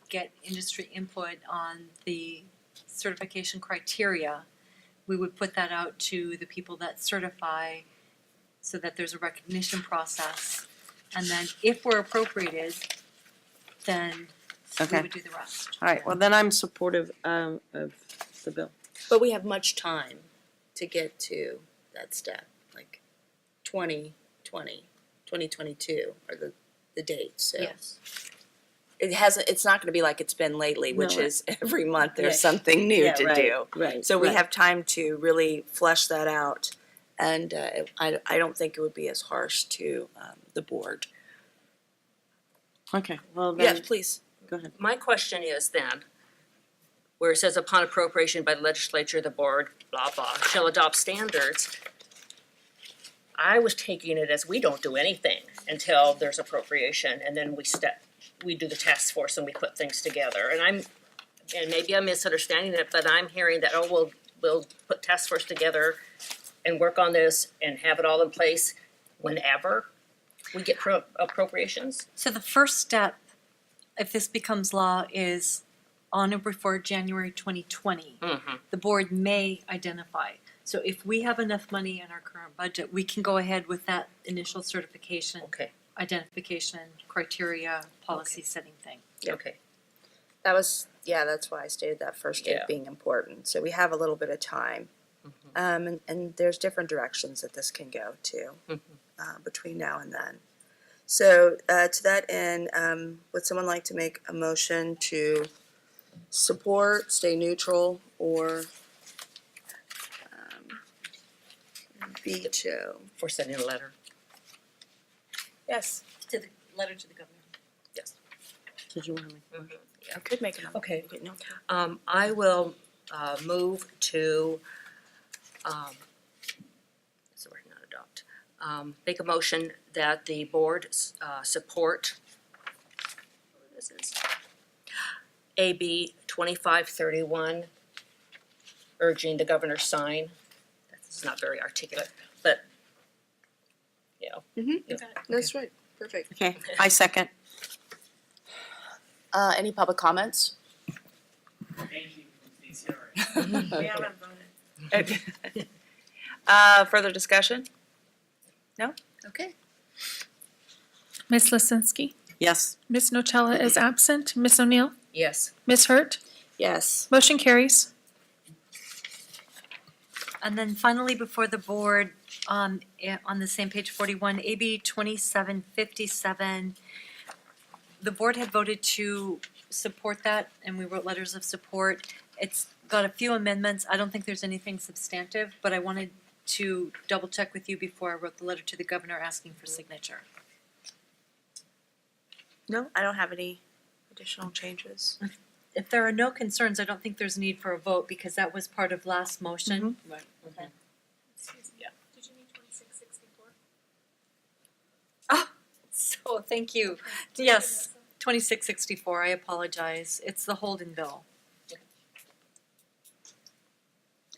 get industry input on the certification criteria. We would put that out to the people that certify so that there's a recognition process. And then if we're appropriated, then we Okay. would do the rest. All right, well, then I'm supportive of the bill. But we have much time to get to that step, like 2022 are the dates, so. Yes. It's not gonna be like it's been lately, which No, is every month there's Yeah. something new Yeah, to right, do. Right. So we right. have time to really flesh that out, and I don't think it would be as harsh to the board. Okay, well, Yes, then, please. go ahead. My question is then, where it says upon appropriation by the legislature, the board, blah, blah, shall adopt standards. I was taking it as we don't do anything until there's appropriation, and then we do the task force and we put things together. And maybe I'm misunderstanding it, but I'm hearing that, we'll put task force together and work on this and have it all in place whenever we get appropriations. So the first step, if this becomes law, is on or before January 2020. Mm-hmm. The board may identify. So if we have enough money in our current budget, we can go ahead with that initial certification, Okay, identification, criteria, policy setting thing. okay. That's why I stated that first date Yeah. being important. So we have a little bit of time. And there's different directions that this can go to between now and then. So to that end, would someone like to make a motion to support, stay neutral, or veto? For sending a letter. Yes, To the letter to the governor. Yes. Did you want to make? I could make a motion. Okay. No. I will move to, sorry, not adopt, make a motion that the board support, what is this? AB 2531, urging the governor sign. This is not very articulate, but, That's right. Perfect. Okay, I second. Any public comments? Thank you from CCRA. We haven't voted. Okay. Further discussion? No? Okay. Ms. Lisinski, Yes. Ms. Nocella is absent. Ms. O'Neill, yes. Ms. Hurt, Yes. motion carries. And then finally, before the board, on the same page 41, AB 2757, the board had voted to support that, and we wrote letters of support. It's got a few amendments. I don't think there's anything substantive, but I wanted to double check with you before I wrote the letter to the governor asking for signature. No, I don't have any additional changes. If there are no concerns, I don't think there's a need for a vote because that was part of last motion. Right. Okay. Yeah. Did you need 2664? So, thank you. Yes, 2664, I apologize. It's the Holden bill. It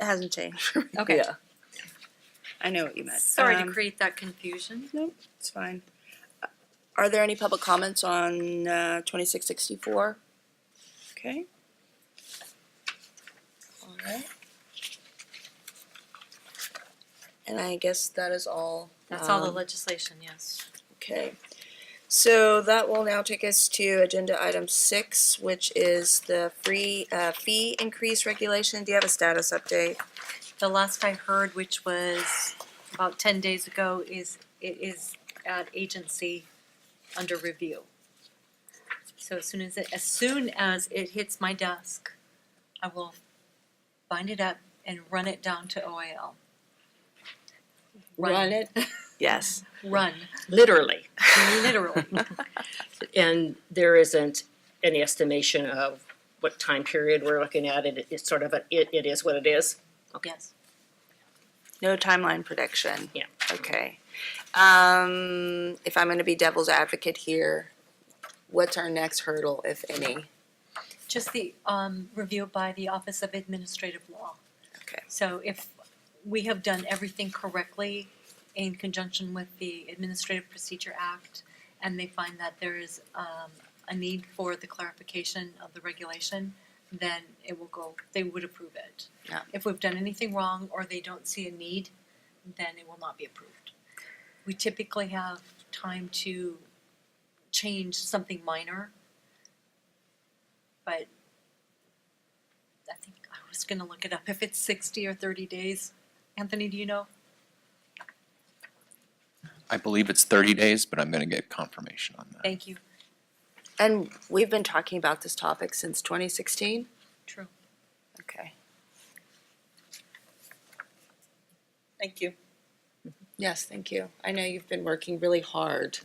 hasn't changed. Okay. Yeah. I know what you meant. Sorry to create that confusion. Nope, it's fine. Are there any public comments on 2664? Okay. All right. And I guess that is all. That's all the legislation, yes. Okay. So that will now take us to agenda item 6, which is the fee increase regulation. Do you have a status update? The last I heard, which was about 10 days ago, is it is at agency under review. So as soon as it hits my desk, I will bind it up and run it down to OIL. Run it? Yes. Run, Literally. literally. And there isn't any estimation of what time period we're looking at. It's sort of it is what it is. Yes. No timeline prediction? Yeah. Okay. If I'm gonna be devil's advocate here, what's our next hurdle, if any? Just the review by the Office of Administrative Law. Okay. So if we have done everything correctly in conjunction with the Administrative Procedure Act, and they find that there is a need for the clarification of the regulation, then it will go, they would approve it. Yeah. If we've done anything wrong or they don't see a need, then it will not be approved. We typically have time to change something minor. But I think I was gonna look it up, if it's 60 or 30 days. Anthony, do you know? I believe it's 30 days, but I'm going to get confirmation on that. Thank you. And we've been talking about this topic since 2016? True. Okay. Thank you. Yes, thank you. I know you've been working really hard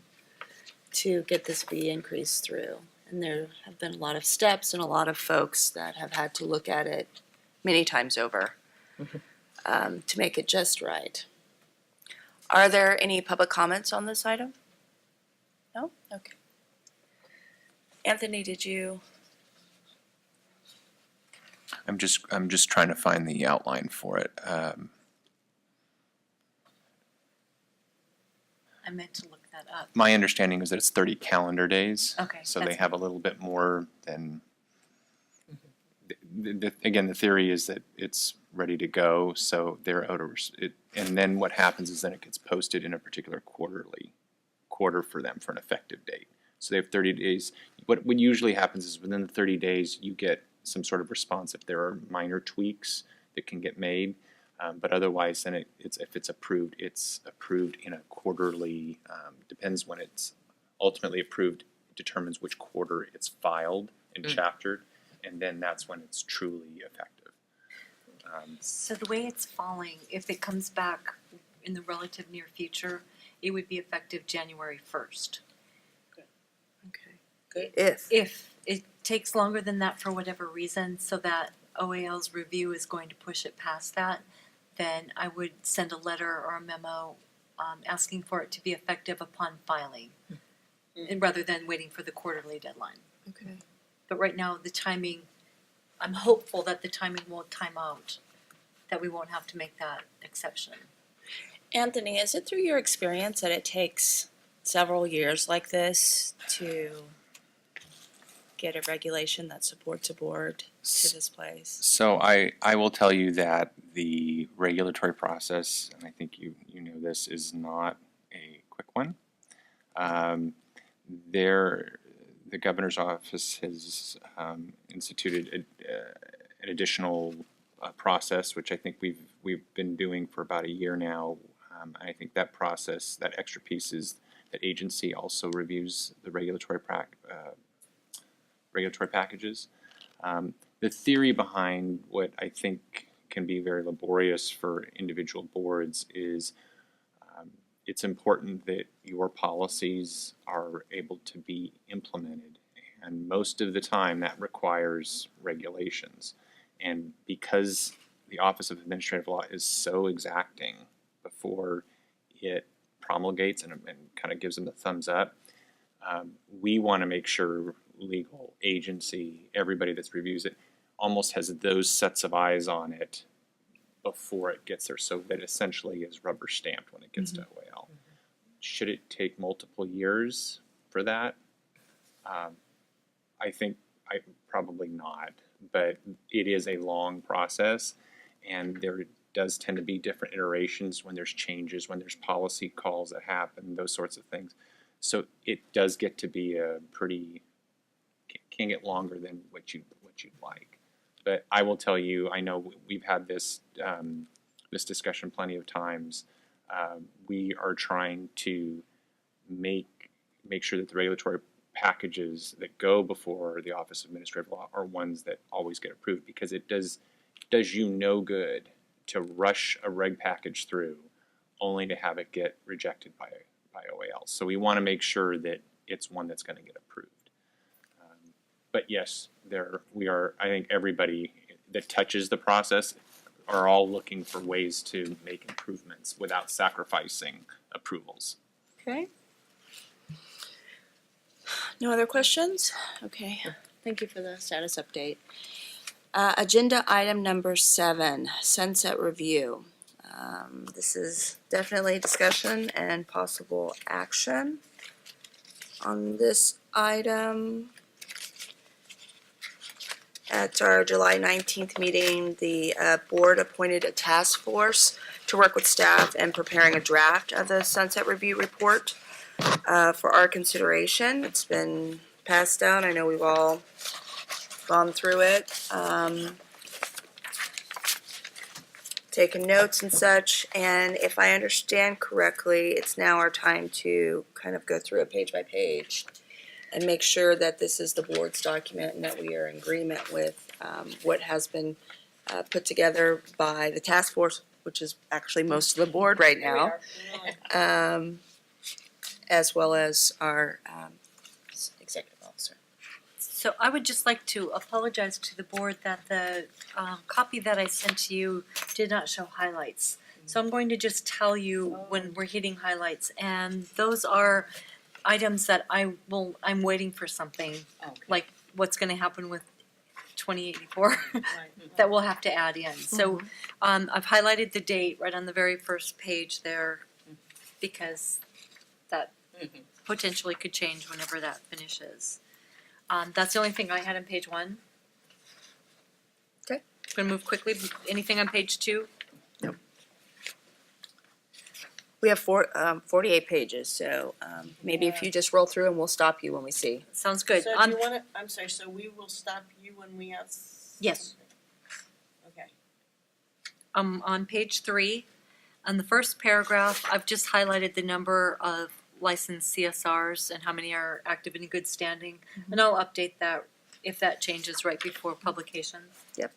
to get this fee increase through. And there have been a lot of steps and a lot of folks that have had to look at it many times over to make it just right. Are there any public comments on this item? No? Okay. Anthony, did you? I'm just trying to find the outline for it. I meant to look that up. My understanding is that it's 30 calendar days. Okay, So they that's- have a little bit more than, again, the theory is that it's ready to go, so they're out of, and then what happens is then it gets posted in a particular quarter for them for an effective date. So they have 30 days. What usually happens is within the 30 days, you get some sort of response if there are minor tweaks that can get made. But otherwise, then if it's approved in a quarterly, depends when it's ultimately approved, determines which quarter it's filed and chaptered, and then that's when it's truly effective. So the way it's falling, if it comes back in the relative near future, it would be effective January 1st. Okay. If it takes longer than that for whatever reason, so that OAL's review is going to push it past that, then I would send a letter or a memo asking for it to be effective upon filing, and rather than waiting for the quarterly deadline. Okay. But right now, the timing, I'm hopeful that the timing won't time out, that we won't have to make that exception. Anthony, is it through your experience that it takes several years like this to get a regulation that supports a board to this place? So I will tell you that the regulatory process, and I think you know this, is not a quick one. The governor's office has instituted an additional process, which I think we've been doing for about a year now. I think that process, that extra piece, is that agency also reviews the regulatory packages. The theory behind what I think can be very laborious for individual boards is it's important that your policies are able to be implemented, and most of the time that requires regulations. And because the Office of Administrative Law is so exacting before it promulgates and kind of gives them the thumbs up, we want to make sure legal agency, everybody that reviews it, almost has those sets of eyes on it before it gets there, so that essentially is rubber stamped when it gets to OAL. Should it take multiple years for that? I think probably not, but it is a long process, and there does tend to be different iterations when there's changes, when there's policy calls that happen, those sorts of things. So it does get to be a pretty, can get longer than what you'd like. But I will tell you, I know we've had this this discussion plenty of times. We are trying to make sure that the regulatory packages that go before the Office of Administrative Law are ones that always get approved, because it does you no good to rush a reg package through only to have it get rejected by OAL. So we want to make sure that it's one that's going to get approved. But yes, we are. I think everybody that touches the process are all looking for ways to make improvements without sacrificing approvals. Okay. No other questions? Okay, thank you for the status update. Agenda item number 7, sunset review. This is definitely discussion and possible action on this item. At our July 19th meeting, the board appointed a task force to work with staff in preparing a draft of the sunset review report. for our consideration. It's been passed down. I know we've all gone through it, taken notes and such. And if I understand correctly, it's now our time to kind of go through it page by page and make sure that this is the board's document and that we are in agreement with what has been put together by the task force, which is actually most of the board right now, as well as our executive officer. So I would just like to apologize to the board that the copy that I sent to you did not show highlights. So I'm going to just tell you when we're hitting highlights, and those are items that I'm waiting for something, like what's gonna happen with 2084 that we'll have to add in. So I've highlighted the date right on the very first page there because that potentially could change whenever that finishes. That's the only thing I had on page 1. Okay. Gonna move quickly. Anything on page 2? We have 48 pages, so maybe if you just roll through and we'll stop you when we see. Sounds good. So do you wanna, I'm sorry, so we will stop you when we have Yes. something? Okay. On page 3, on the first paragraph, I've just highlighted the number of licensed CSRs and how many are active and in good standing. And I'll update that if that changes right before publication. Yep.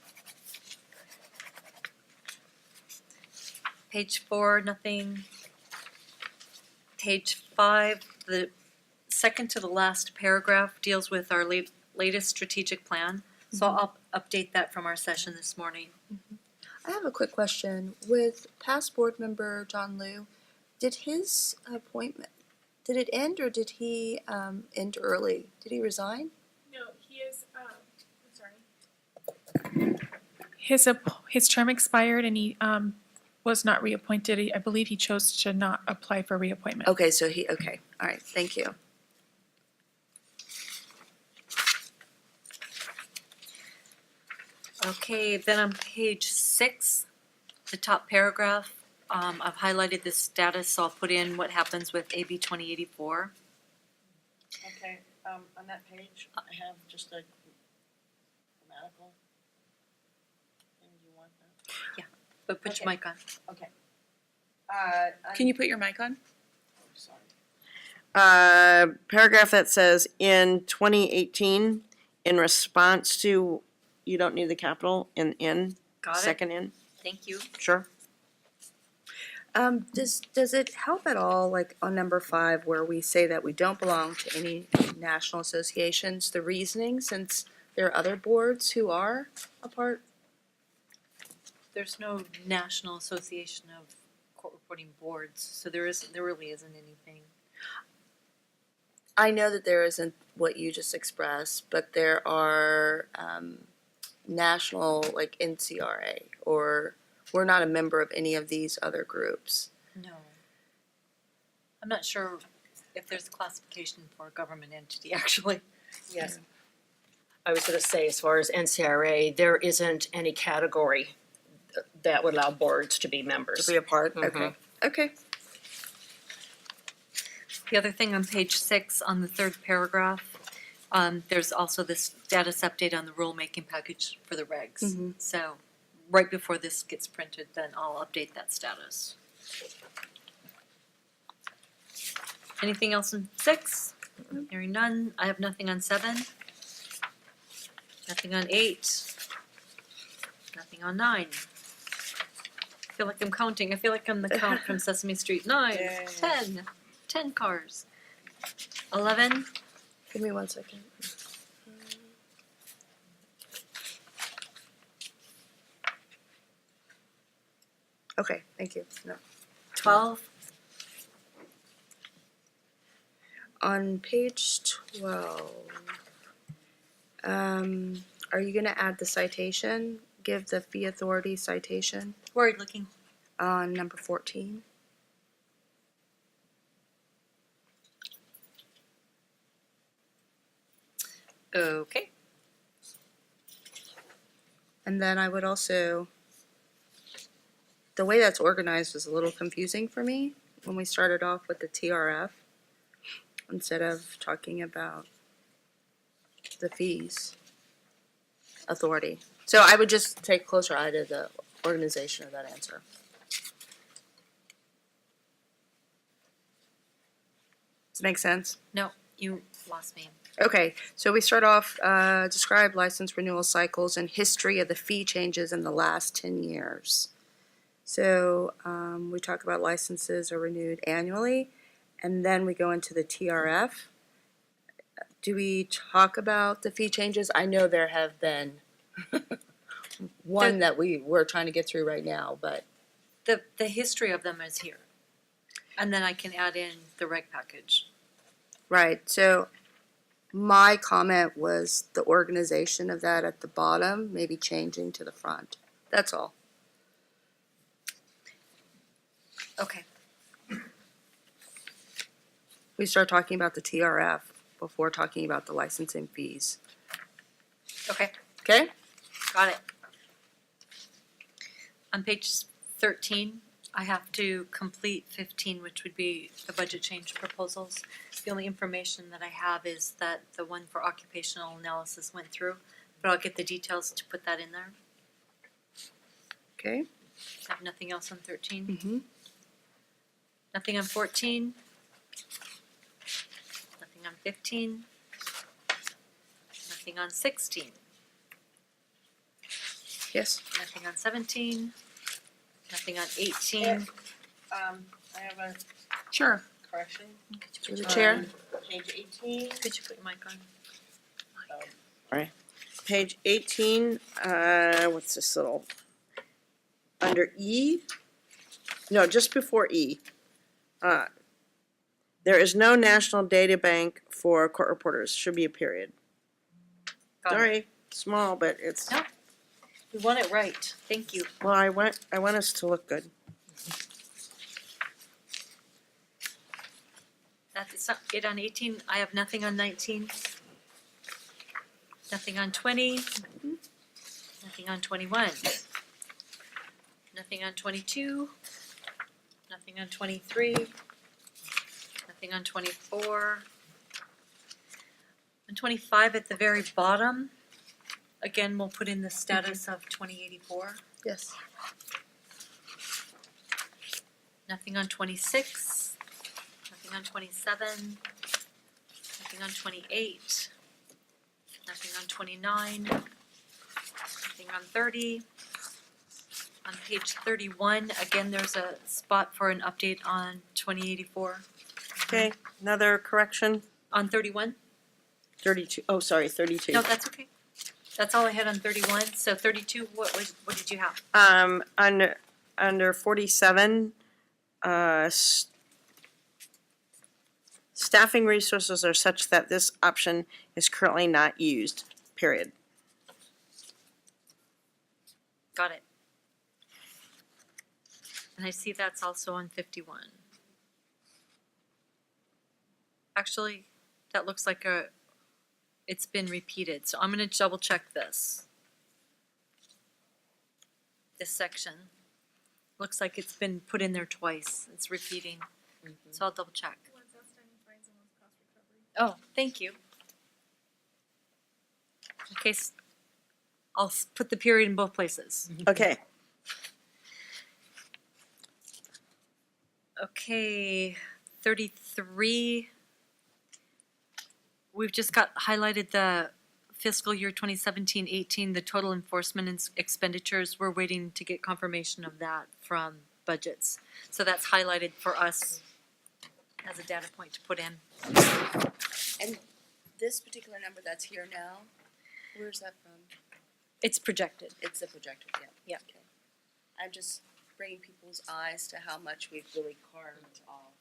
Page 4, nothing. Page 5, the second to the last paragraph deals with our latest strategic plan. So I'll update that from our session this morning. I have a quick question. With past board member John Liu, did his appointment, did it end or did he end early? Did he resign? No, he is, I'm sorry. His term expired and he was not reappointed. I believe he chose to not apply for reappointment. Okay, so okay, all right, thank you. Okay, then on page 6, the top paragraph, I've highlighted the status, so I'll put in what happens with AB 2084. Okay, on that page, I have just a grammatical thing. Do you want that? But put your Okay. mic on. Okay. Can you put your mic on? Sorry. Paragraph that says, in 2018, in response to, you don't need the capital, in, Got it? second in, Thank you. sure. Does it help at all, like on number 5, where we say that we don't belong to any national associations, the reasoning, since there are other boards who are a part? There's no National Association of Court Reporting Boards, so there really isn't anything. I know that there isn't what you just expressed, but there are national, like NCRA, or we're not a member of any of these other groups. No. I'm not sure if there's a classification for a government entity, actually. Yes. I was gonna say, as far as NCRA, there isn't any category that would allow boards to be members. To be a part? Okay. Okay. The other thing on page 6, on the 3rd paragraph, there's also this status update on the rulemaking package for the regs. Mhm. So right before this gets printed, then I'll update that status. Anything else in 6? Hearing none. I have nothing on 7. Nothing on 8. Nothing on 9. I feel like I'm counting. I feel like I'm the count from Sesame Street. 9, 10. 10 cars. 11. Give me 1 second. Okay, thank you. No. 12. On page 12, are you gonna add the citation? Give the fee authority citation Where are you looking? on number 14? Okay. And then I would also, the way that's organized was a little confusing for me when we started off with the TRF. instead of talking about the fees authority. So I would just take closer eye to the organization of that answer. Does it make sense? No, you lost me. Okay, so we start off, describe license renewal cycles and history of the fee changes in the last 10 years. So we talk about licenses are renewed annually, and then we go into the TRF. Do we talk about the fee changes? I know there have been one that we're trying to get through right now, but The history of them is here. And then I can add in the reg package. right. So my comment was the organization of that at the bottom, maybe changing to the front. That's all. Okay. We start talking about the TRF before talking about the licensing fees. Okay, Okay? got it. On page 13, I have to complete 15, which would be the budget change proposals. The only information that I have is that the one for occupational analysis went through, but I'll get the details to put that in there. Okay? I have nothing else on 13. Mm-hmm. Nothing on 14. Nothing on 15. Nothing on 16. Yes? Nothing on 17. Nothing on 18. I have a Sure. correction. Through the chair? Page 18. Could you put your mic on? Page 18, what's this little, under E? No, just before E. There is no national data bank for court reporters, should be a period. Got it. Sorry, small, but it's, No. We want it right. Thank you. well, I want us to look good. That's not it on 18. I have nothing on 19. Nothing on 20. Nothing on 21. Nothing on 22. Nothing on 23. Nothing on 24. On 25 at the very bottom, again, we'll put in the status of 2084. Yes. Nothing on 26. Nothing on 27. Nothing on 28. Nothing on 29. Nothing on 30. On page 31, again, there's a spot for an update on 2084. Okay, another correction, On 31? 32, oh, sorry, 32. No, that's okay. That's all I had on 31. So 32, what did you have? Under 47, staffing resources are such that this option is currently not used, period. Got it. And I see that's also on 51. Actually, that looks like it's been repeated, so I'm gonna double check this. This section. Looks like it's been put in there twice. It's repeating. So I'll double check. Oh, thank you. Okay, I'll put the period in both places. Okay, Okay, 33. We've just got highlighted the fiscal year 2017-18, the total enforcement expenditures. We're waiting to get confirmation of that from budgets. So that's highlighted for us as a data point to put in. And this particular number that's here now, where's that from? It's projected. It's the projected, yeah. Yeah. Okay. I'm just bringing people's eyes to how much we've really carved off.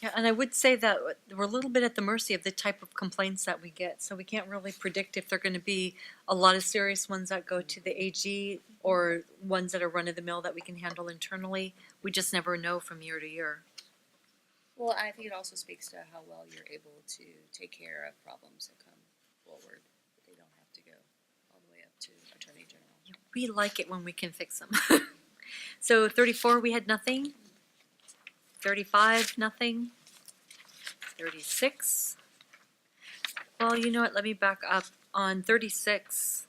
Yeah, and I would say that we're a little bit at the mercy of the type of complaints that we get, so we can't really predict if they're gonna be a lot of serious ones that go to the AG or ones that are run-of-the-mill that we can handle internally. We just never know from year to year. Well, I think it also speaks to how well you're able to take care of problems that come forward. They don't have to go all the way up to Attorney General. We like it when we can fix them. So 34, we had nothing. 35, nothing. 36. Well, you know what, let me back up. On 36,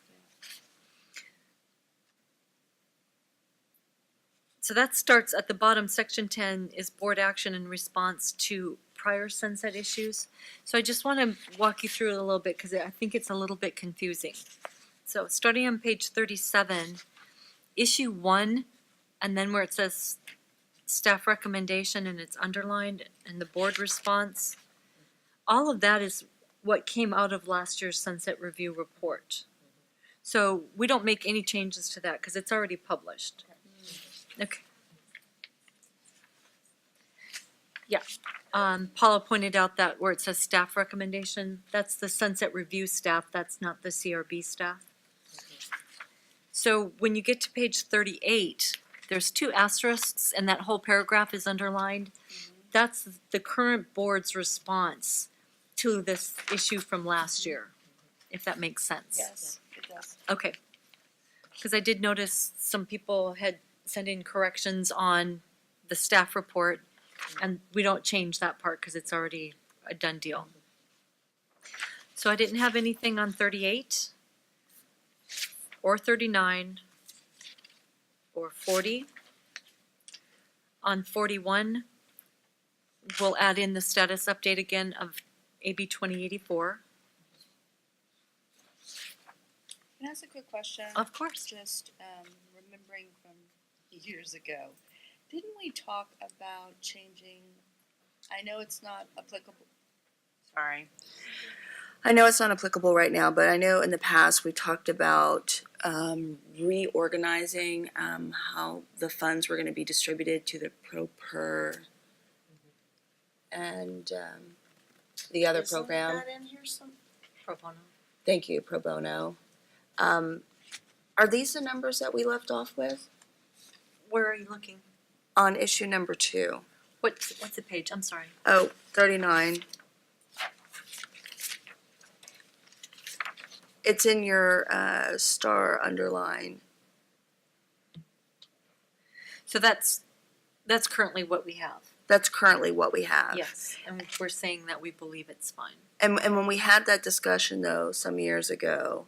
so that starts at the bottom, section 10 is board action in response to prior sunset issues. So I just want to walk you through it a little bit because I think it's a little bit confusing. So starting on page 37, issue 1, and then where it says staff recommendation and it's underlined and the board response, all of that is what came out of last year's sunset review report. So we don't make any changes to that because it's already published. Okay. Yeah, Paula pointed out that where it says staff recommendation, that's the sunset review staff, that's not the CRB staff. So when you get to page 38, there's 2 asterisks and that whole paragraph is underlined. That's the current board's response to this issue from last year, if that makes sense. Yes, it does. Okay. Because I did notice some people had sent in corrections on the staff report, and we don't change that part because it's already a done deal. So I didn't have anything on 38 or 39 or 40. On 41, we'll add in the status update again of AB 2084. Can I ask a quick question? Of course. Just remembering from years ago, didn't we talk about changing, I know it's not applicable, sorry. I know it's not applicable right now, but I know in the past we talked about reorganizing how the funds were going to be distributed to the pro-per and the other program. Isn't that in here some? Pro bono. Thank you, pro bono. Are these the numbers that we left off with Where are you looking? on issue number 2? What's the page? I'm sorry. Oh, 39. It's in your star underline. So that's currently what we have. That's currently what we have. Yes, and we're saying that we believe it's fine. And when we had that discussion, though, some years ago,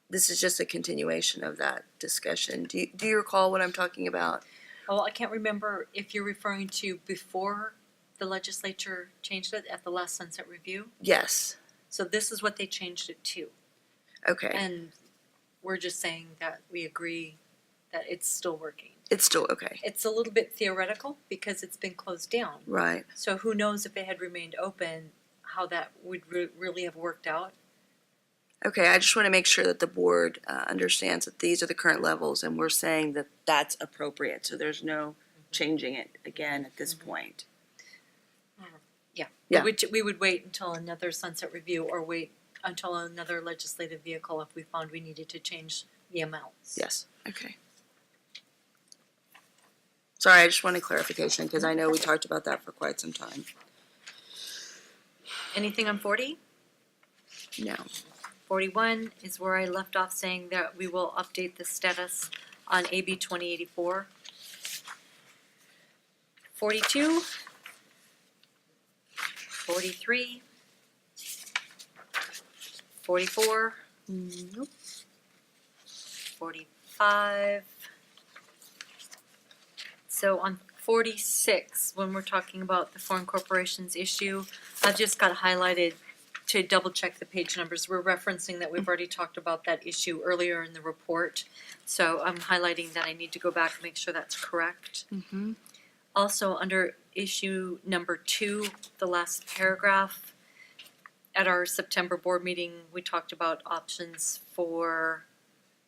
this is just a continuation of that discussion. Do you recall what I'm talking about? Well, I can't remember if you're referring to before the legislature changed it at the last sunset review. Yes. So this is what they changed it to. Okay. And we're just saying that we agree that it's still working. It's still okay. It's a little bit theoretical because it's been closed down. Right. So who knows if it had remained open, how that would really have worked out. Okay, I just want to make sure that the board understands that these are the current levels and we're saying that that's appropriate. So there's no changing it again at this point. Yeah. Yeah. We would wait until another sunset review or wait until another legislative vehicle if we found we needed to change the amounts. Yes. Okay. Sorry, I just wanted clarification because I know we talked about that for quite some time. Anything on 40? No. 41 is where I left off saying that we will update the status on AB 2084. 42, 43, 44, Nope. 45. So on 46, when we're talking about the foreign corporations issue, I've just got highlighted to double check the page numbers. We're referencing that we've already talked about that issue earlier in the report. So I'm highlighting that I need to go back and make sure that's correct. Mm-hmm. Also, under issue number 2, the last paragraph, at our September board meeting, we talked about options for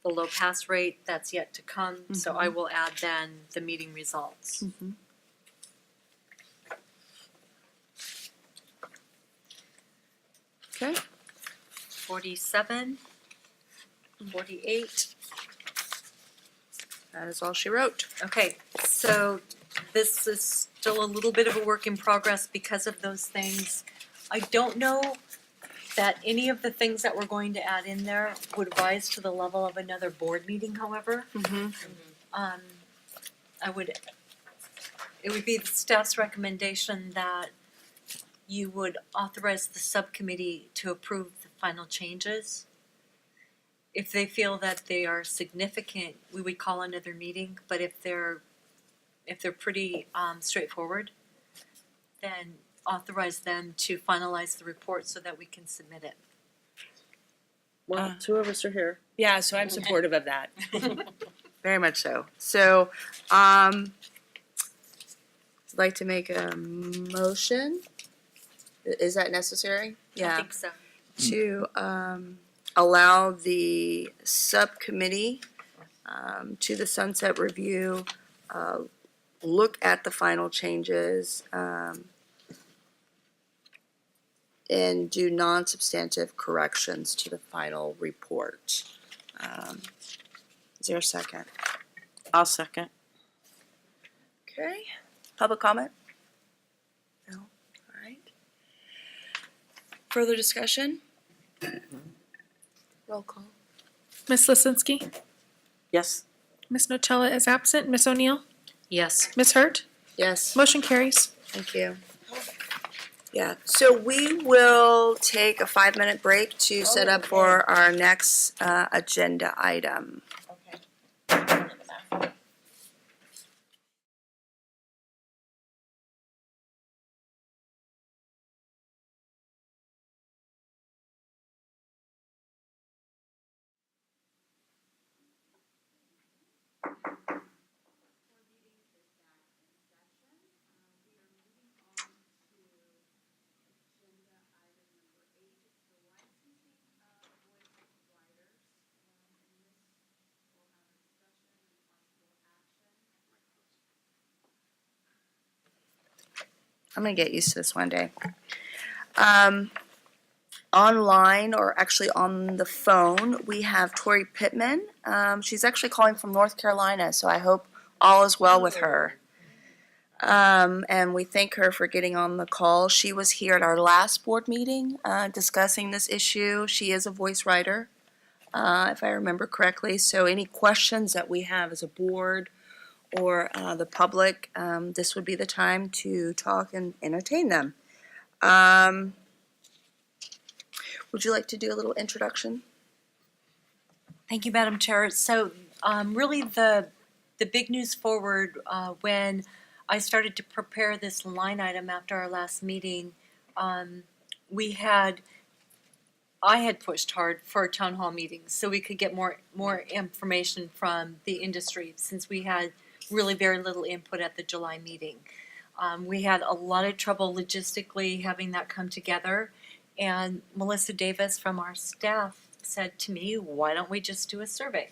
the low pass rate. That's yet to come. So I will add then the meeting results. Mm-hmm. Okay. 47, 48. That is all she wrote. Okay, so this is still a little bit of a work in progress because of those things. I don't know that any of the things that we're going to add in there would rise to the level of another board meeting, however. Mm-hmm. It would be the staff's recommendation that you would authorize the subcommittee to approve the final changes. If they feel that they are significant, we would call another meeting, but if they're pretty straightforward, then authorize them to finalize the report so that we can submit it. Well, two of us are here. Yeah, so I'm supportive of that. Very much so. So, I'd like to make a motion. Is that necessary? I Yeah. think so. To allow the subcommittee to the sunset review, look at the final changes, and do non-substantive corrections to the final report. Is there a second? I'll second. Okay. Public comment? No? All right. Further discussion? Roll call. Ms. Lisinski, Yes. Ms. Nutella is absent. Ms. O'Neill, Yes. Ms. Hurt, Yes. motion carries. Thank you. Yeah, so we will take a 5-minute break to set up for our next agenda item. I'm gonna get used to this one day. Online, or actually on the phone, we have Tori Pittman. She's actually calling from North Carolina, so I hope all is well with her. And we thank her for getting on the call. She was here at our last board meeting discussing this issue. She is a voice writer, if I remember correctly. So any questions that we have as a board or the public, this would be the time to talk and entertain them. Would you like to do a little introduction? Thank you, Madam Chair. So really the big news forward when I started to prepare this line item after our last meeting, I had pushed hard for town hall meetings so we could get more information from the industry, since we had really very little input at the July meeting. We had a lot of trouble logistically having that come together, and Melissa Davis from our staff said to me, why don't we just do a survey?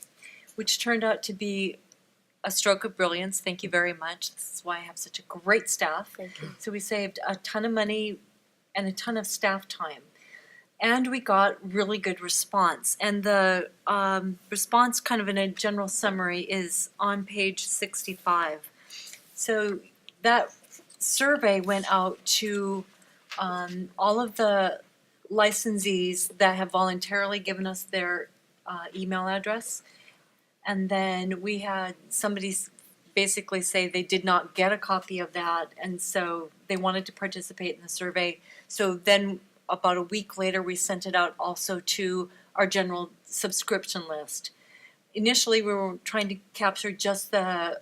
Which turned out to be a stroke of brilliance. Thank you very much. This is why I have such a great staff. Thank you. So we saved a ton of money and a ton of staff time. And we got really good response. And the response, kind of in a general summary, is on page 65. So that survey went out to all of the licensees that have voluntarily given us their email address. And then we had somebody basically say they did not get a copy of that, and so they wanted to participate in the survey. So then about a week later, we sent it out also to our general subscription list. Initially, we were trying to capture just the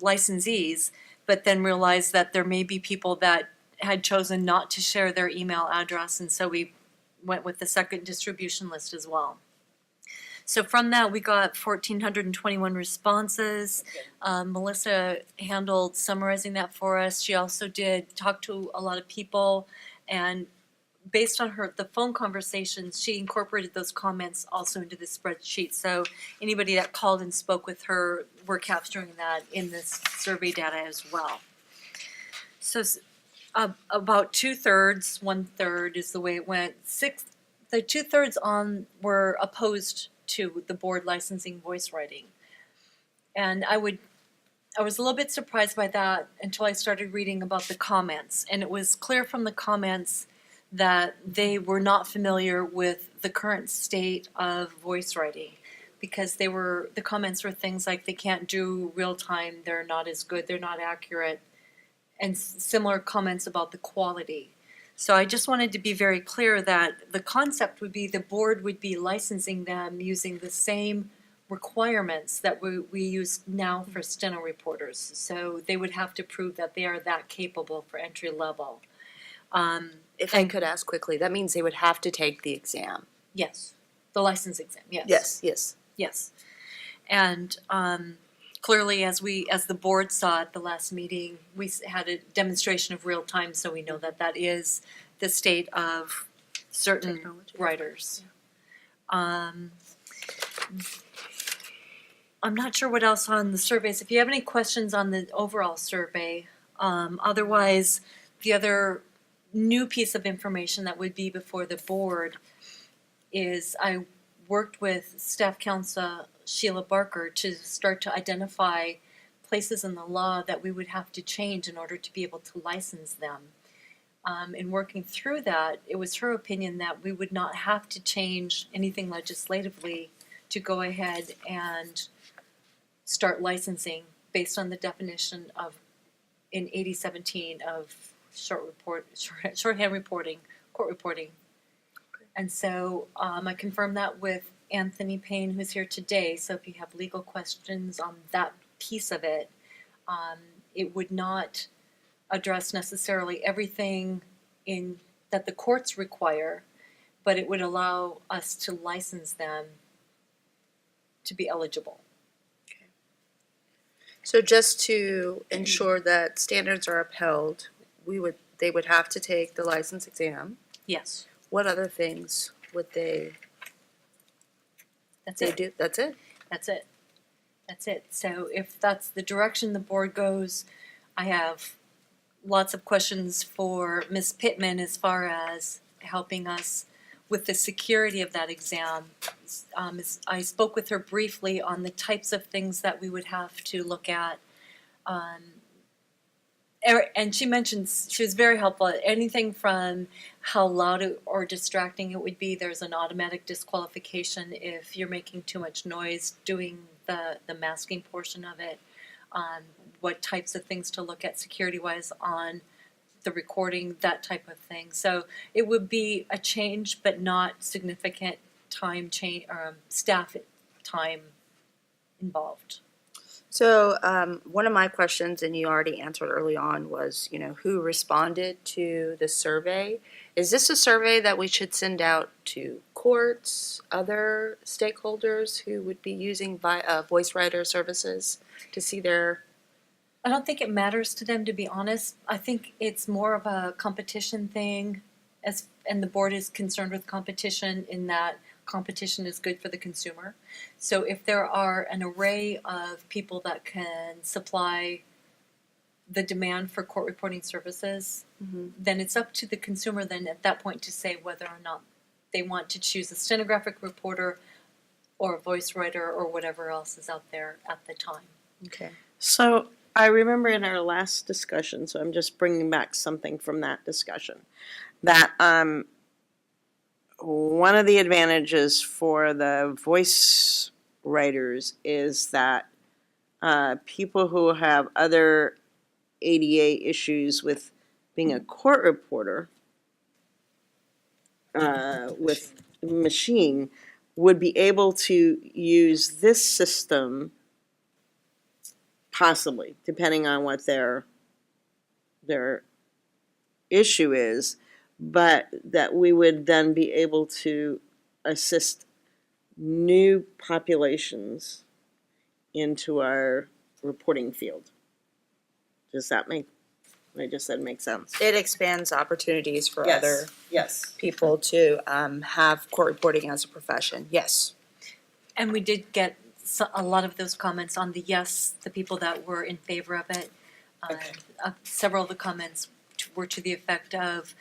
licensees, but then realized that there may be people that had chosen not to share their email address, and so we went with the second distribution list as well. So from that, we got 1,421 responses. Melissa handled summarizing that for us. She also did talk to a lot of people, and based on the phone conversations, she incorporated those comments also into the spreadsheet. So anybody that called and spoke with her, we're capturing that in this survey data as well. So about 2/3, 1/3 is the way it went. The 2/3 were opposed to the board licensing voice writing. And I was a little bit surprised by that until I started reading about the comments. And it was clear from the comments that they were not familiar with the current state of voice writing, because the comments were things like they can't do real time, they're not as good, they're not accurate, and similar comments about the quality. So I just wanted to be very clear that the concept would be the board would be licensing them using the same requirements that we use now for steno reporters. So they would have to prove that they are that capable for entry level. If I could ask quickly, that means they would have to take the exam. Yes, the license exam, yes. Yes, yes. Yes. And clearly, as the board saw at the last meeting, we had a demonstration of real time, so we know that that is the state of certain Technology. writers. I'm not sure what else on the surveys. If you have any questions on the overall survey, otherwise, the other new piece of information that would be before the board is I worked with staff counsel Sheila Barker to start to identify places in the law that we would have to change in order to be able to license them. In working through that, it was her opinion that we would not have to change anything legislatively to go ahead and start licensing based on the definition of in 8017 of shorthand reporting, court reporting. And so I confirmed that with Anthony Payne, who's here today. So if you have legal questions on that piece of it, it would not address necessarily everything in that the courts require, but it would allow us to license them to be eligible. So just to ensure that standards are upheld, they would have to take the license exam. Yes, What other things would they that's they it. do? That's it? That's it. That's it. So if that's the direction the board goes, I have lots of questions for Ms. Pittman as far as helping us with the security of that exam. I spoke with her briefly on the types of things that we would have to look at. And she mentioned, she was very helpful, anything from how loud or distracting it would be. There's an automatic disqualification if you're making too much noise doing the masking portion of it. What types of things to look at security-wise on the recording, that type of thing. So it would be a change, but not significant time change, staff time involved. So one of my questions, and you already answered early on, was, who responded to the survey? Is this a survey that we should send out to courts, other stakeholders who would be using voice writer services to see their? I don't think it matters to them, to be honest. I think it's more of a competition thing, and the board is concerned with competition in that competition is good for the consumer. So if there are an array of people that can supply the demand for court reporting services, then it's up to the consumer then at that point to say whether or not they want to choose a stenographic reporter or a voice writer or whatever else is out there at the time. Okay. So I remember in our last discussion, so I'm just bringing back something from that discussion, that one of the advantages for the voice writers is that people who have other ADA issues with being a court reporter with machine would be able to use this system possibly, depending on what their issue is, but that we would then be able to assist new populations into our reporting field. Does that make, what I just said make sense? It expands opportunities for other Yes. people to have court reporting as a profession. Yes. And we did get a lot of those comments on the yes, the people that were in favor of it. Several of the comments were to the effect of,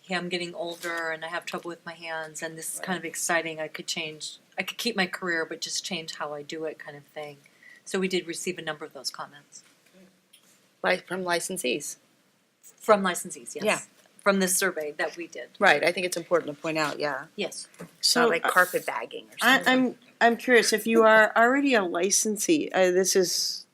hey, I'm getting older and I have trouble with my hands and this is kind of exciting. I could keep my career but just change how I do it kind of thing. So we did receive a number of those comments. From licensees. From licensees, yes. Yeah. From this survey that we did. Right. I think it's important to point out, yeah. Yes. It's not like carpet bagging or something. I'm curious, if you are already a licensee, this is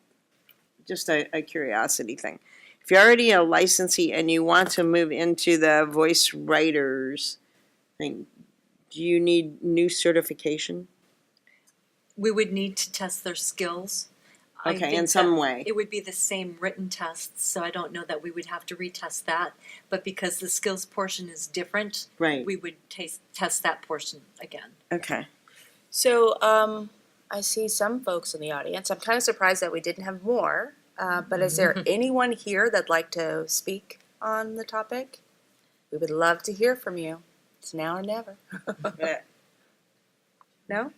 just a curiosity thing. if you're already a licensee and you want to move into the voice writers thing, do you need new certification? We would need to test their skills. I Okay, think in some that way. It would be the same written tests, so I don't know that we would have to retest that. But because the skills portion is different, Right, we would test that portion again. okay. So, I see some folks in the audience. I'm kind of surprised that we didn't have more. But is there anyone here that'd like to speak on the topic? We would love to hear from you. It's now or never. No?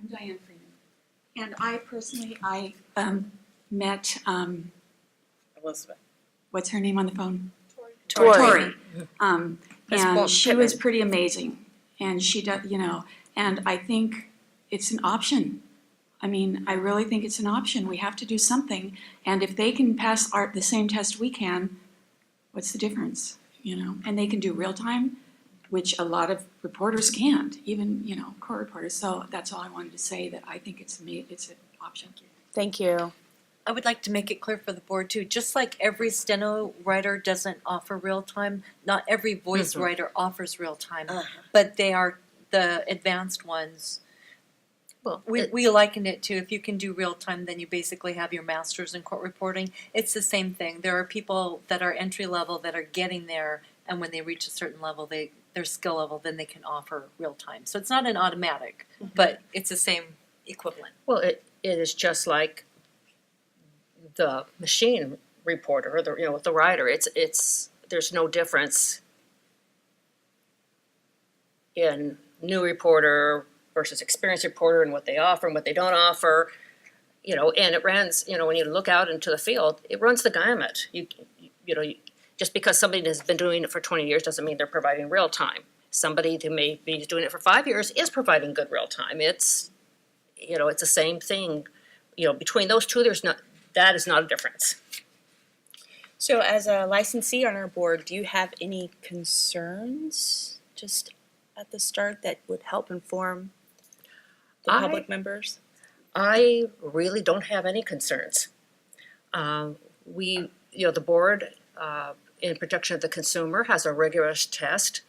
I'm Diane Freeman. And I personally, met, Elizabeth. what's her name on the phone? Tori. Tori. Ms. And she was Pittman. pretty amazing. And she does, and I think it's an option. I mean, I really think it's an option. We have to do something. And if they can pass the same test we can, what's the difference? And they can do real time, which a lot of reporters can't, even, court reporters. So that's all I wanted to say, that I think it's an option. Thank you. I would like to make it clear for the board too, just like every steno writer doesn't offer real time, not every voice writer offers real time, but they are the advanced ones. Well, We liken it to, if you can do real time, then you basically have your master's in court reporting. It's the same thing. There are people that are entry level that are getting there, and when they reach a certain level, their skill level, then they can offer real time. So it's not an automatic, but it's the same equivalent. Well, it is just like the machine reporter, or the writer. It's there's no difference in new reporter versus experienced reporter and what they offer and what they don't offer. And it runs. When you look out into the field, it runs the gamut. Just because somebody has been doing it for 20 years doesn't mean they're providing real time. Somebody who may be doing it for 5 years is providing good real time. It's the same thing. Between those two, that is not a difference. So as a licensee on our board, do you have any concerns just at the start that would help inform the public members? I really don't have any concerns. The board in protection of the consumer has a rigorous test,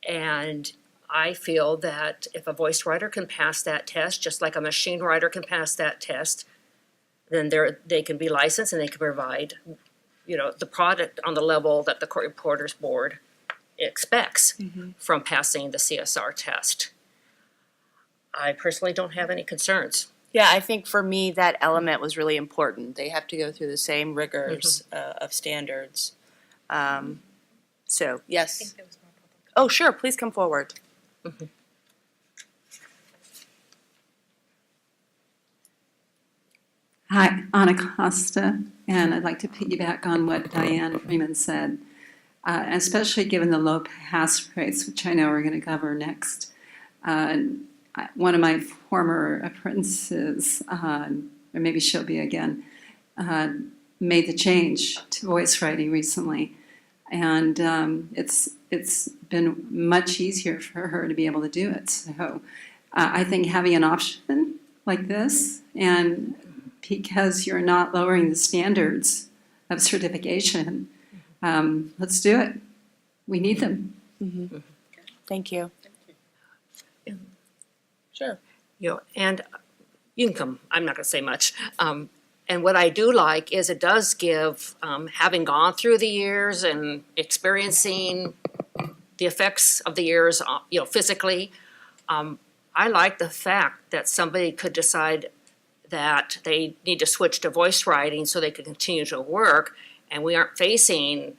and I feel that if a voice writer can pass that test, just like a machine writer can pass that test, then they can be licensed and they can provide, the product on the level that the Court Reporters Board expects from passing the CSR test. I personally don't have any concerns. Yeah, I think for me, that element was really important. They have to go through the same rigors of standards. So, yes. Oh, sure, please come forward. Hi, Anna Costa, and I'd like to piggyback on what Diane Freeman said, especially given the low pass rates, which I know we're going to cover next. One of my former apprentices, or maybe she'll be again, made the change to voice writing recently, and it's been much easier for her to be able to do it. So I think having an option like this, and because you're not lowering the standards of certification, let's do it. We need them. Thank you. Sure. And you can come, I'm not going to say much. And what I do like is it does give, having gone through the years and experiencing the effects of the years, physically, I like the fact that somebody could decide that they need to switch to voice writing so they can continue to work, and we aren't facing,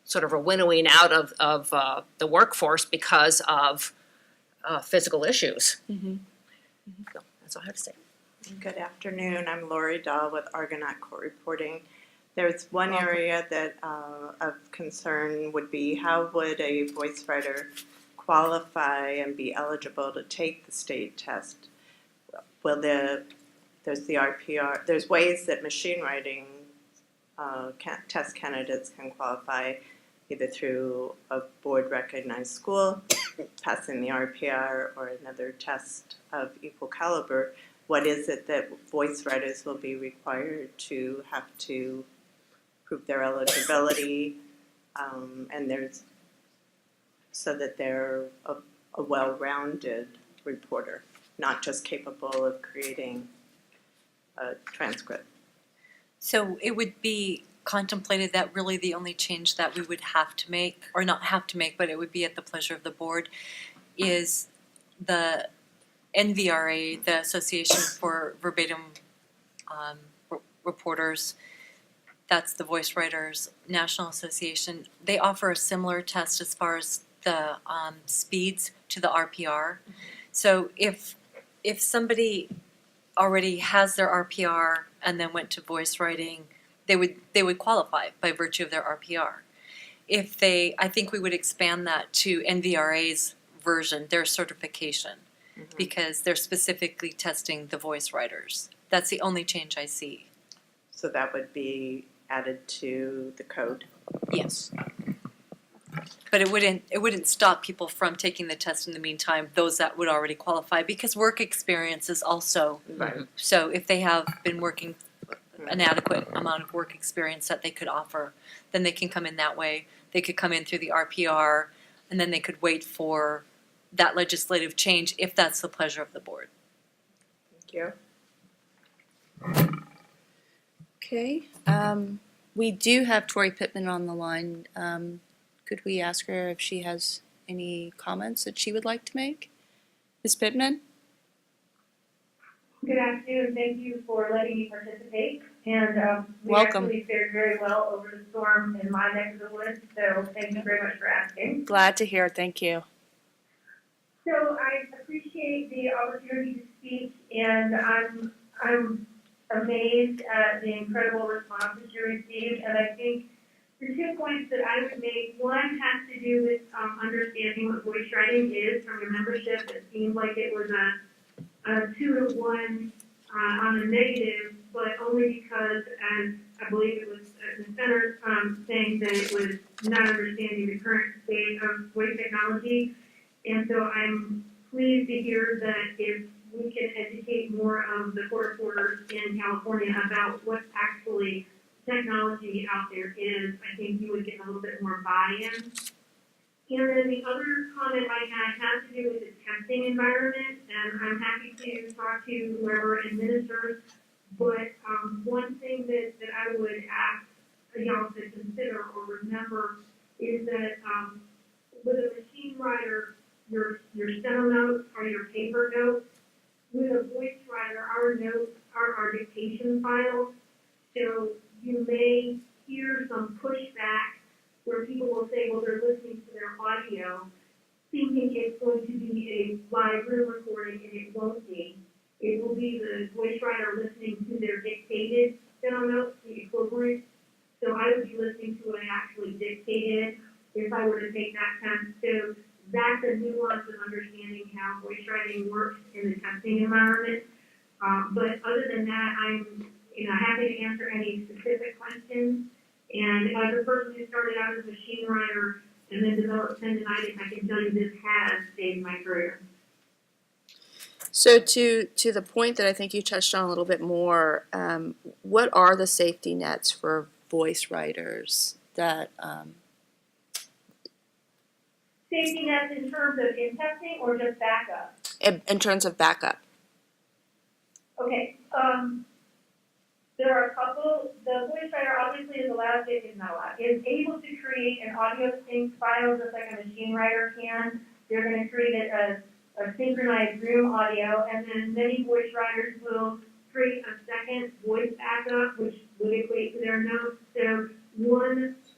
sort of a winnowing out of the workforce because of physical issues. So that's all I have to say. Good afternoon. I'm Lori Dahl with Argonaut Court Reporting. There's one area that of concern would be how would a voice writer qualify and be eligible to take the state test? There's the RPR. There's ways that machine writing test candidates can qualify either through a board recognized school passing the RPR or another test of equal caliber, what is it that voice writers will be required to have to prove their eligibility, and there's so that they're a well-rounded reporter, not just capable of creating a transcript. So it would be contemplated that really the only change that we would have to make, or not have to make, but it would be at the pleasure of the board, is the NVRA, the Association for Verbatim Reporters, that's the Voice Writers National Association. They offer a similar test as far as the speeds to the RPR. So if somebody already has their RPR and then went to voice writing, they would qualify by virtue of their RPR. I think we would expand that to NVRA's version, their certification, because they're specifically testing the voice writers. That's the only change I see. So that would be added to the code. Yes. But it wouldn't stop people from taking the test in the meantime, those that would already qualify, because work experience is also, Right. so if they have been working an adequate amount of work experience that they could offer, then they can come in that way. They could come in through the RPR, and then they could wait for that legislative change if that's the pleasure of the board. Thank you. Okay, we do have Tori Pittman on the line. Could we ask her if she has any comments that she would like to make? Ms. Pittman? Good afternoon. Thank you for letting me participate. And we Welcome. actually fared very well over the storm in my neck of the woods, so thank you very much for asking. Glad to hear, thank you. So I appreciate the opportunity to speak, and I'm amazed at the incredible responses you received. And I think the 2 points that I would make, one has to do with understanding what voice writing is. From your membership, it seemed like it was a 2-to-1 on the negative, but only because, as I believe it was the center saying that it was not understanding the current state of voice technology. And so I'm pleased to hear that if we can educate more of the court reporters in California about what actually technology out there is, I think you would get a little bit more buy-in. And then the other comment I had has to do with the testing environment, and I'm happy to talk to whoever administers. But one thing that I would ask y'all to consider or remember is that with a machine writer, your steno notes are your paper notes. With a voice writer, our notes are our dictation files. So you may hear some pushback where people will say, well, they're listening to their audio, thinking it's going to be a live room recording, and it won't be. It will be the voice writer listening to their dictated steno notes, the equivalent. So I would be listening to what I actually dictated if I were to take that test. So that's a nuance of understanding how voice writing works in the testing environment. But other than that, I'm happy to answer any specific questions. And as a person who started out as a machine writer and then developed tendonitis, I can tell you this has saved my career. So to the point that I think you touched on a little bit more, what are the safety nets for voice writers that Safety nets in terms of in testing or just backup? in terms of backup? Okay. There are a couple. The voice writer obviously is allowed, is able to create an audio sync file just like a machine writer can. They're going to create it as a synchronized room audio, and then many voice writers will create a second voice backup, which would equate to their notes. So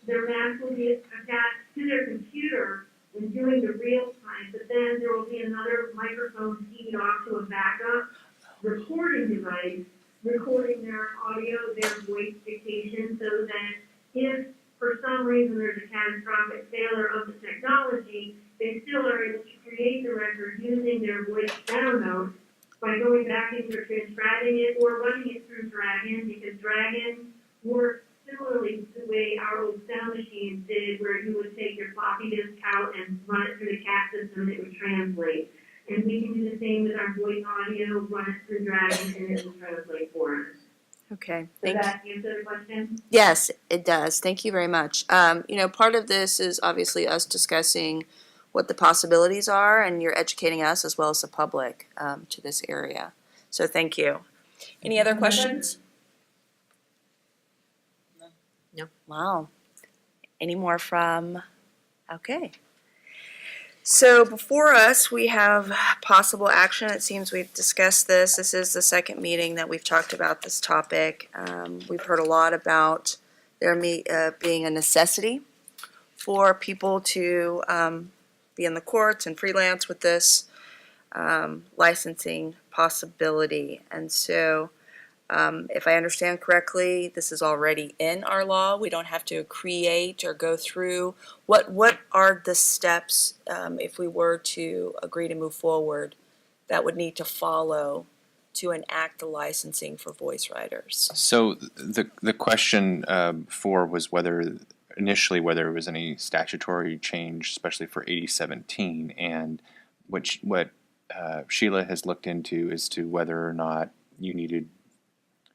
their Mac will be attached to their computer and doing the real time, but then there will be another microphone feed off to a backup recording device, recording their audio, their voice dictation, so that if for some reason there's a catastrophic failure of the technology, they still are able to create the record using their voice steno notes by going back into transcribing it or running it through Dragon, because Dragon works similarly to the way our old sound machines did, where you would take your floppy disk out and run it through the CAT system, and translate. And we can do the same with our voice audio, run it through Dragon, and it will translate for us. Okay, Does thank you. that answer the question? Yes, it does. Thank you very much. Part of this is obviously us discussing what the possibilities are, and you're educating us as well as the public to this area. So thank you. Any other questions? No. Wow. Any more from, okay. So before us, we have possible action. It seems we've discussed this. This is the second meeting that we've talked about this topic. We've heard a lot about there being a necessity for people to be in the courts and freelance with this licensing possibility. And so if I understand correctly, this is already in our law. We don't have to create or go through. What are the steps if we were to agree to move forward that would need to follow to enact the licensing for voice writers? So the question before was initially whether there was any statutory change, especially for 8017, and what Sheila has looked into as to whether or not you needed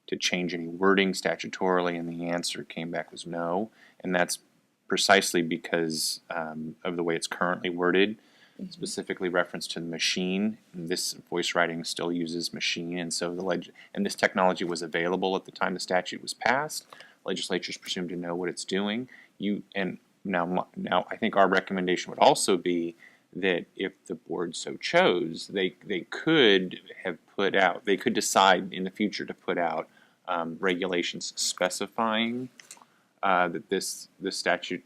to change any wording statutorily, and the answer came back was no, and that's precisely because of the way it's currently worded, specifically reference to the machine. This voice writing still uses machine, and so and this technology was available at the time the statute was passed. Legislature's presumed to know what it's doing. Now I think our recommendation would also be that if the board so chose, they could decide in the future to put out regulations specifying that this statute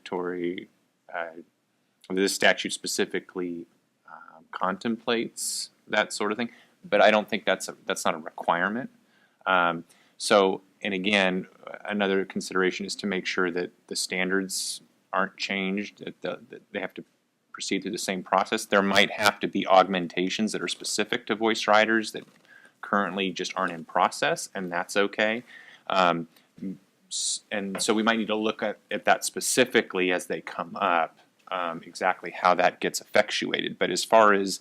specifically contemplates that sort of thing. But I don't think that's not a requirement. And again, another consideration is to make sure that the standards aren't changed, that they have to proceed through the same process. There might have to be augmentations that are specific to voice writers that currently just aren't in process, and that's okay. And so we might need to look at that specifically as they come up, exactly how that gets effectuated. But as far as,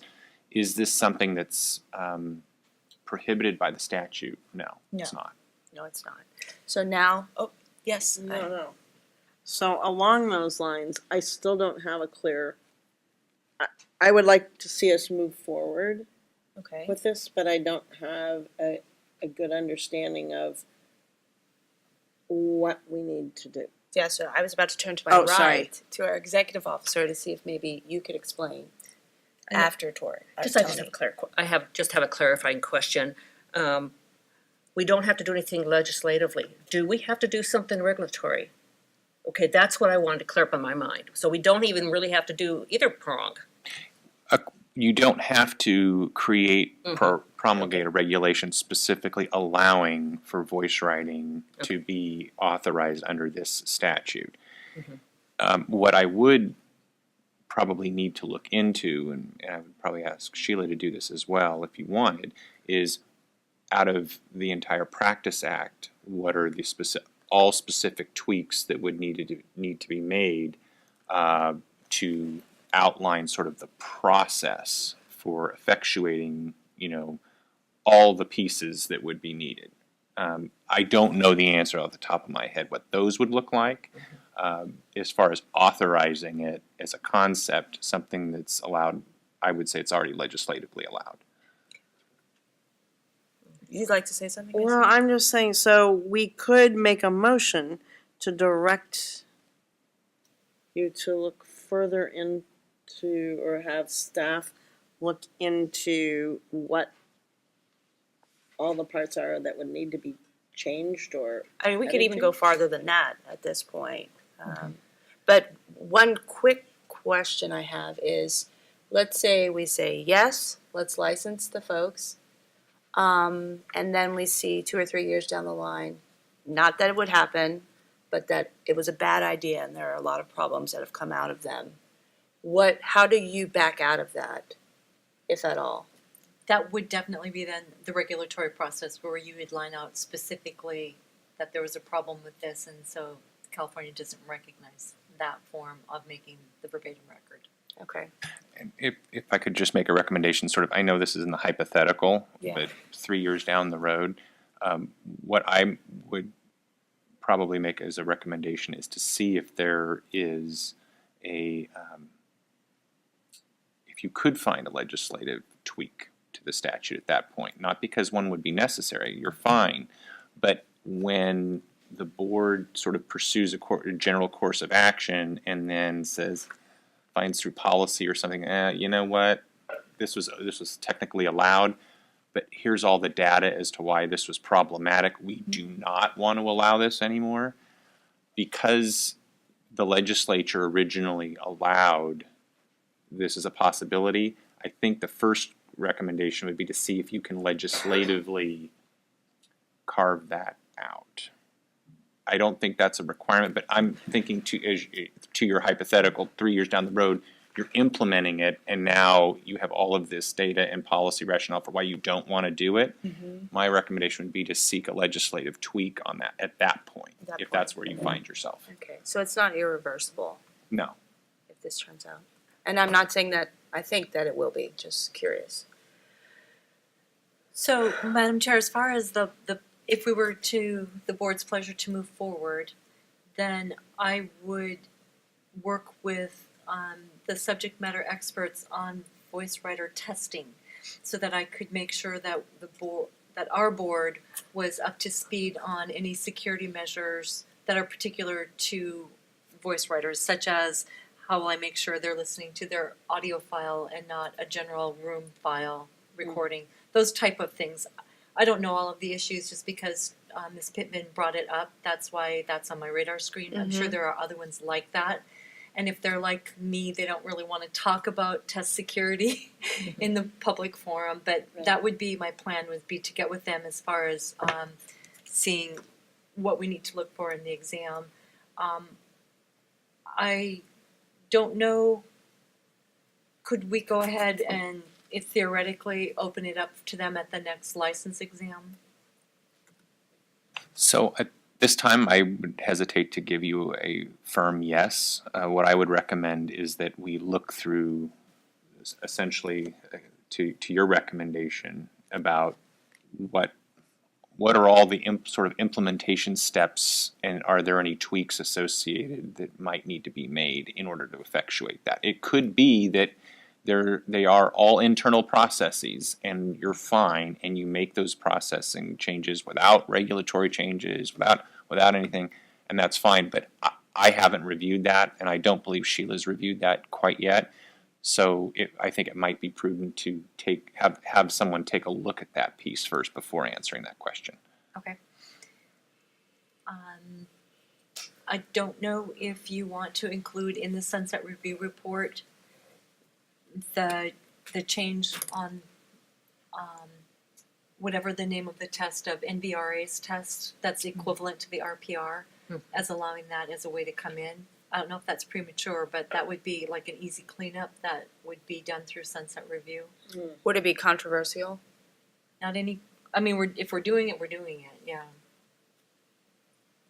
is this something that's prohibited by the statute? No, it's not. No, it's not. So now, yes. No. So along those lines, I still don't have a clear, I would like to see us move forward Okay. with this, but I don't have a good understanding of what we need to do. Yeah, so I was about to turn to my sorry. right to our executive officer to see if maybe you could explain after Tori. I just have a clarifying question. We don't have to do anything legislatively. Do we have to do something regulatory? Okay, that's what I wanted to clear up in my mind. So we don't even really have to do either prong. You don't have to create promulgate a regulation specifically allowing for voice writing to be authorized under this statute. What I would probably need to look into, and I would probably ask Sheila to do this as well if you wanted, is out of the entire Practice Act, what are the specific tweaks that would need to be made to outline sort of the process for effectuating, all the pieces that would be needed. I don't know the answer off the top of my head what those would look like. As far as authorizing it as a concept, something that's allowed, I would say it's already legislatively allowed. You'd like to say something? Well, I'm just saying, so we could make a motion to direct you to look further into, or have staff look into what all the parts are that would need to be changed, or I mean, we could added even to? go farther than that at this point. But one quick question I have is, let's say we say, yes, let's license the folks. And then we see 2 or 3 years down the line, not that it would happen, but that it was a bad idea and there are a lot of problems that have come out of them. How do you back out of that, if at all? That would definitely be then the regulatory process where you would line out specifically that there was a problem with this, and so California doesn't recognize that form of making the verbatim record. Okay. And if I could just make a recommendation, sort of, I know this is in the hypothetical, Yeah. but 3 years down the road, what I would probably make as a recommendation is to see if there is a, if you could find a legislative tweak to the statute at that point. Not because one would be necessary, you're fine, but when the board sort of pursues a general course of action and then says, finds through policy or something, you know what, this was technically allowed, but here's all the data as to why this was problematic. We do not want to allow this anymore. Because the legislature originally allowed this as a possibility, I think the first recommendation would be to see if you can legislatively carve that out. I don't think that's a requirement, but I'm thinking to your hypothetical, 3 years down the road, you're implementing it, and now you have all of this data and policy rationale for why you don't want to do it. My recommendation would be to seek a legislative tweak on that at that point, if that's where you find yourself. Okay, so it's not irreversible No. if this turns out. And I'm not saying that I think that it will be, just curious. So, Madam Chair, as far as if we were to the board's pleasure to move forward, then I would work with the subject matter experts on voice writer testing, so that I could make sure that that our board was up to speed on any security measures that are particular to voice writers, such as how will I make sure they're listening to their audio file and not a general room file recording, those type of things. I don't know all of the issues just because Ms. Pittman brought it up. That's why that's on my radar screen. I'm sure there are other ones like that. And if they're like me, they don't really want to talk about test security in the public forum. But that would be my plan, would be to get with them as far as seeing what we need to look for in the exam. I don't know, could we go ahead and theoretically open it up to them at the next license exam? So at this time, I would hesitate to give you a firm yes. What I would recommend is that we look through, essentially, to your recommendation about what are all the sort of implementation steps, and are there any tweaks associated that might need to be made in order to effectuate that. It could be that they are all internal processes and you're fine, and you make those processing changes without regulatory changes, without anything, and that's fine. But I haven't reviewed that, and I don't believe Sheila's reviewed that quite yet. So I think it might be prudent to have someone take a look at that piece first before answering that question. Okay. I don't know if you want to include in the Sunset Review report the change on whatever the name of the test of NVRA's test that's equivalent to the RPR, as allowing that as a way to come in. I don't know if that's premature, but that would be like an easy cleanup that would be done through Sunset Review. Would it be controversial? Not any, I mean, if we're doing it, we're doing it, yeah.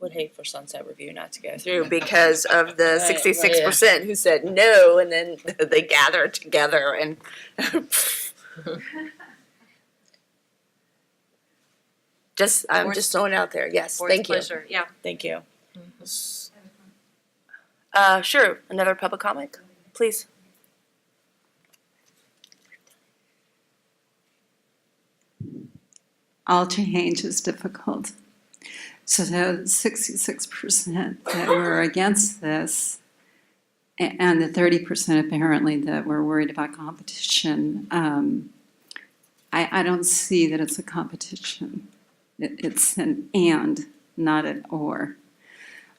Would hate for Sunset Review not to go through because of the 66% who said no, and then they gathered together and I'm just throwing it out there. Yes, Board's thank you. pleasure, yeah. Thank you. Sure, another public comment, please. All change is difficult. So the 66% that were against this, and the 30% apparently that were worried about competition, I don't see that it's a competition. It's an and, not an or.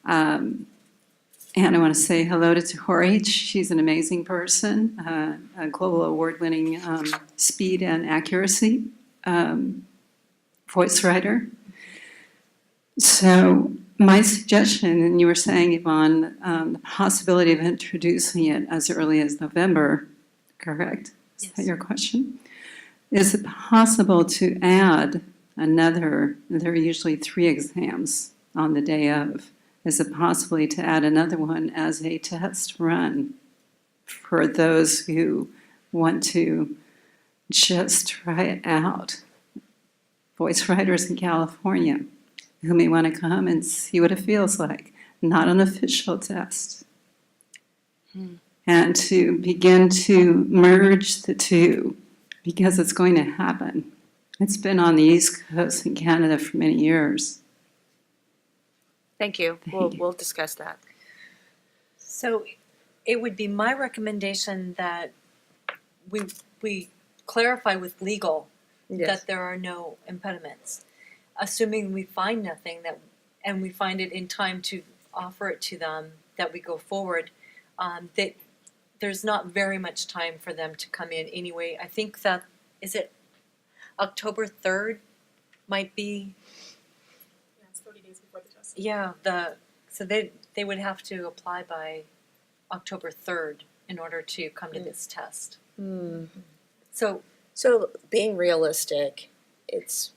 And I want to say hello to Tori. She's an amazing person, a global award-winning speed and accuracy voice writer. So my suggestion, and you were saying, Yvonne, the possibility of introducing it as early as November, correct? Is that your question? Is it possible to add another, there are usually 3 exams on the day of, is it possible to add another one as a test run for those who want to just try it out. Voice writers in California who may want to come and see what it feels like, not an official test. And to begin to merge the two, because it's going to happen. It's been on the East Coast in Canada for many years. Thank you. We'll discuss that. So it would be my recommendation that we clarify with legal that there are no impediments. Assuming we find nothing and we find it in time to offer it to them, that we go forward, that there's not very much time for them to come in anyway. I think that, is it October 3rd might be? Yeah, it's 30 days before the test. Yeah, so they would have to apply by October 3rd in order to come to this test. So being realistic, it's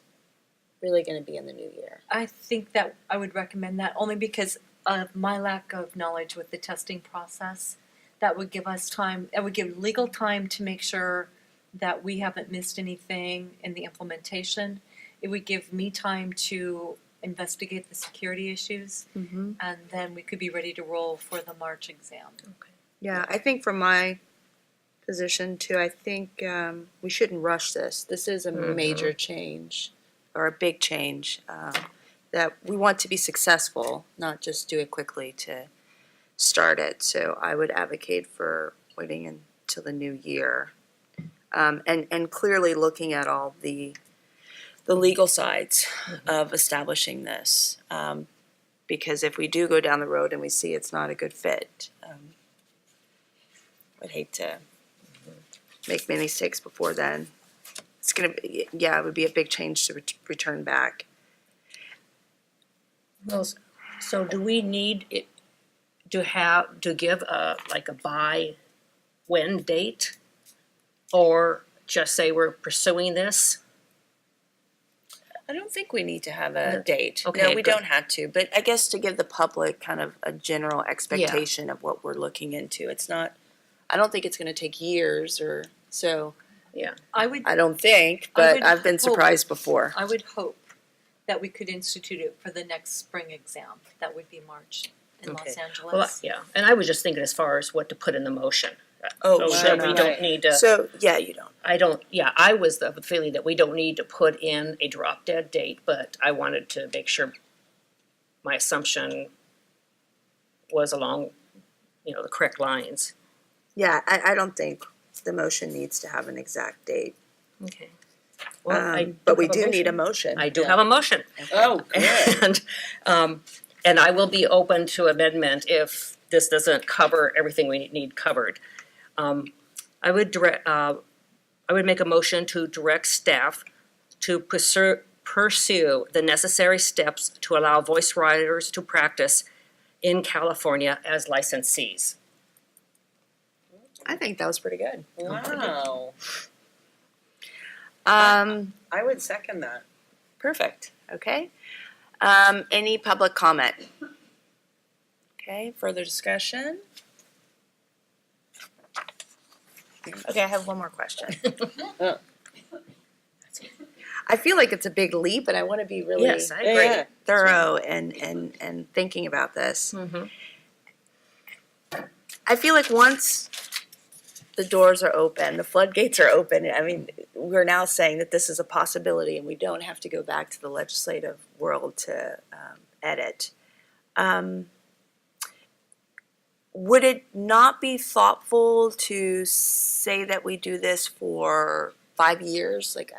really going to be in the new year. I think that I would recommend that only because of my lack of knowledge with the testing process. That would give us time, it would give legal time to make sure that we haven't missed anything in the implementation. It would give me time to investigate the security issues, and then we could be ready to roll for the March exam. Yeah, I think from my position too, I think we shouldn't rush this. This is a major change, or a big change, that we want to be successful, not just do it quickly to start it. So I would advocate for waiting until the new year, and clearly looking at all the legal sides of establishing this, because if we do go down the road and we see it's not a good fit, I'd hate to make many mistakes before then. It's gonna be, it would be a big change to return back. Well, so do we need it to give a by when date? Or just say we're pursuing this? I don't think we need to have a date. Okay, No, we good. don't have to, but I guess to give the public kind of a general expectation of what we're looking into. It's not, I don't think it's gonna take years or so. Yeah. I don't think, but would I've been hope- surprised before. I would hope that we could institute it for the next spring exam. That would be March in Los Angeles. Well, yeah, and I was just thinking as far as what to put in the motion. Oh, So sure, we don't need to. So, yeah, you don't. I was of the feeling that we don't need to put in a drop dead date, but I wanted to make sure my assumption was along, the correct lines. Yeah, I don't think the motion needs to have an exact date. Okay. Well, But we do need a motion. I do have a motion. Oh, good. And I will be open to amendment if this doesn't cover everything we need covered. I would make a motion to direct staff to pursue the necessary steps to allow voice writers to practice in California as licensees. I think that was pretty good. Wow. I would second that. Perfect, okay. Any public comment? Okay, further discussion? Okay, I have one more question. I feel like it's a big leap, and I want to be really Yes, I agree. Yeah. thorough and thinking about this. Mhm. I feel like once the doors are open, the floodgates are open, I mean, we're now saying that this is a possibility and we don't have to go back to the legislative world to edit. Would it not be thoughtful to say that we do this for 5 years? Like,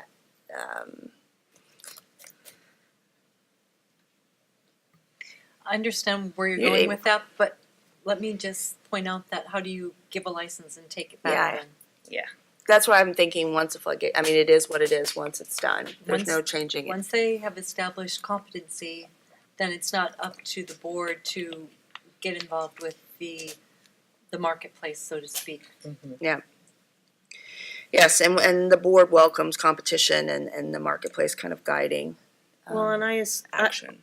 I understand where you're Yeah, going with that, but let me just point out that how do you give a license and take it back Yeah. then? that's why I'm thinking once a floodgate, I mean, it is what it is once it's done. There's Once- no changing it. Once they have established competency, then it's not up to the board to get involved with the marketplace, so to speak. Yes, and the board welcomes competition and the marketplace kind of guiding Well, and action.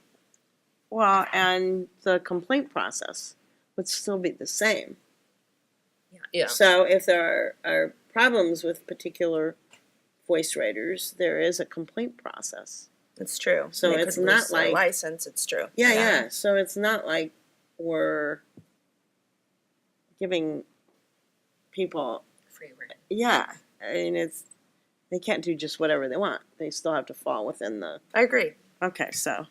and the complaint process would still be the same. Yeah, Yeah. So if there are problems with particular voice writers, there is a complaint process. It's true. So They it's could not lose their like- license, it's true. Yeah. So it's not like we're giving people, Free reign. yeah, I mean, they can't do just whatever they want. They still have to fall within the, I agree. okay, so.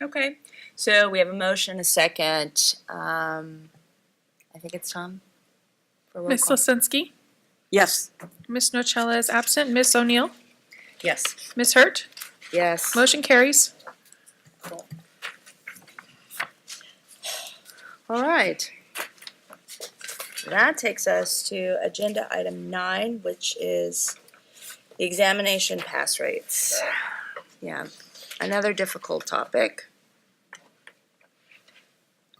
Okay, so we have a motion, a second. I think it's Tom for roll Ms. call. Lisinski, Yes. Ms. Nocella is absent, Ms. O'Neill, Yes. Ms. Hurt, Yes. motion carries. All right. That takes us to agenda item 9, which is the examination pass rates. Yeah, another difficult topic.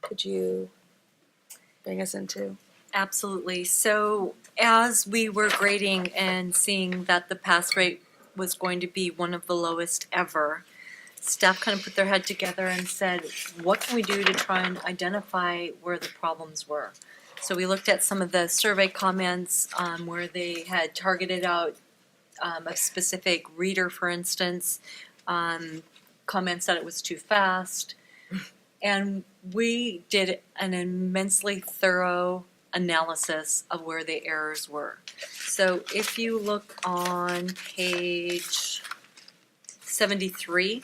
Could you bring us into? Absolutely. So as we were grading and seeing that the pass rate was going to be one of the lowest ever, staff kind of put their head together and said, what can we do to try and identify where the problems were? So we looked at some of the survey comments where they had targeted out a specific reader, for instance, comments that it was too fast. And we did an immensely thorough analysis of where the errors were. So if you look on page 73,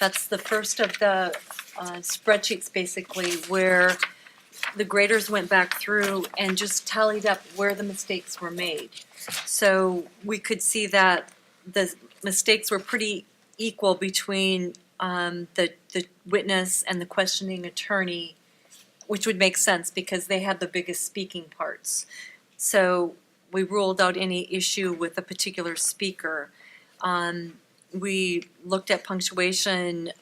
that's the first of the spreadsheets basically where the graders went back through and just tallied up where the mistakes were made. So we could see that the mistakes were pretty equal between the witness and the questioning attorney, which would make sense because they had the biggest speaking parts. So we ruled out any issue with a particular speaker. We looked at punctuation,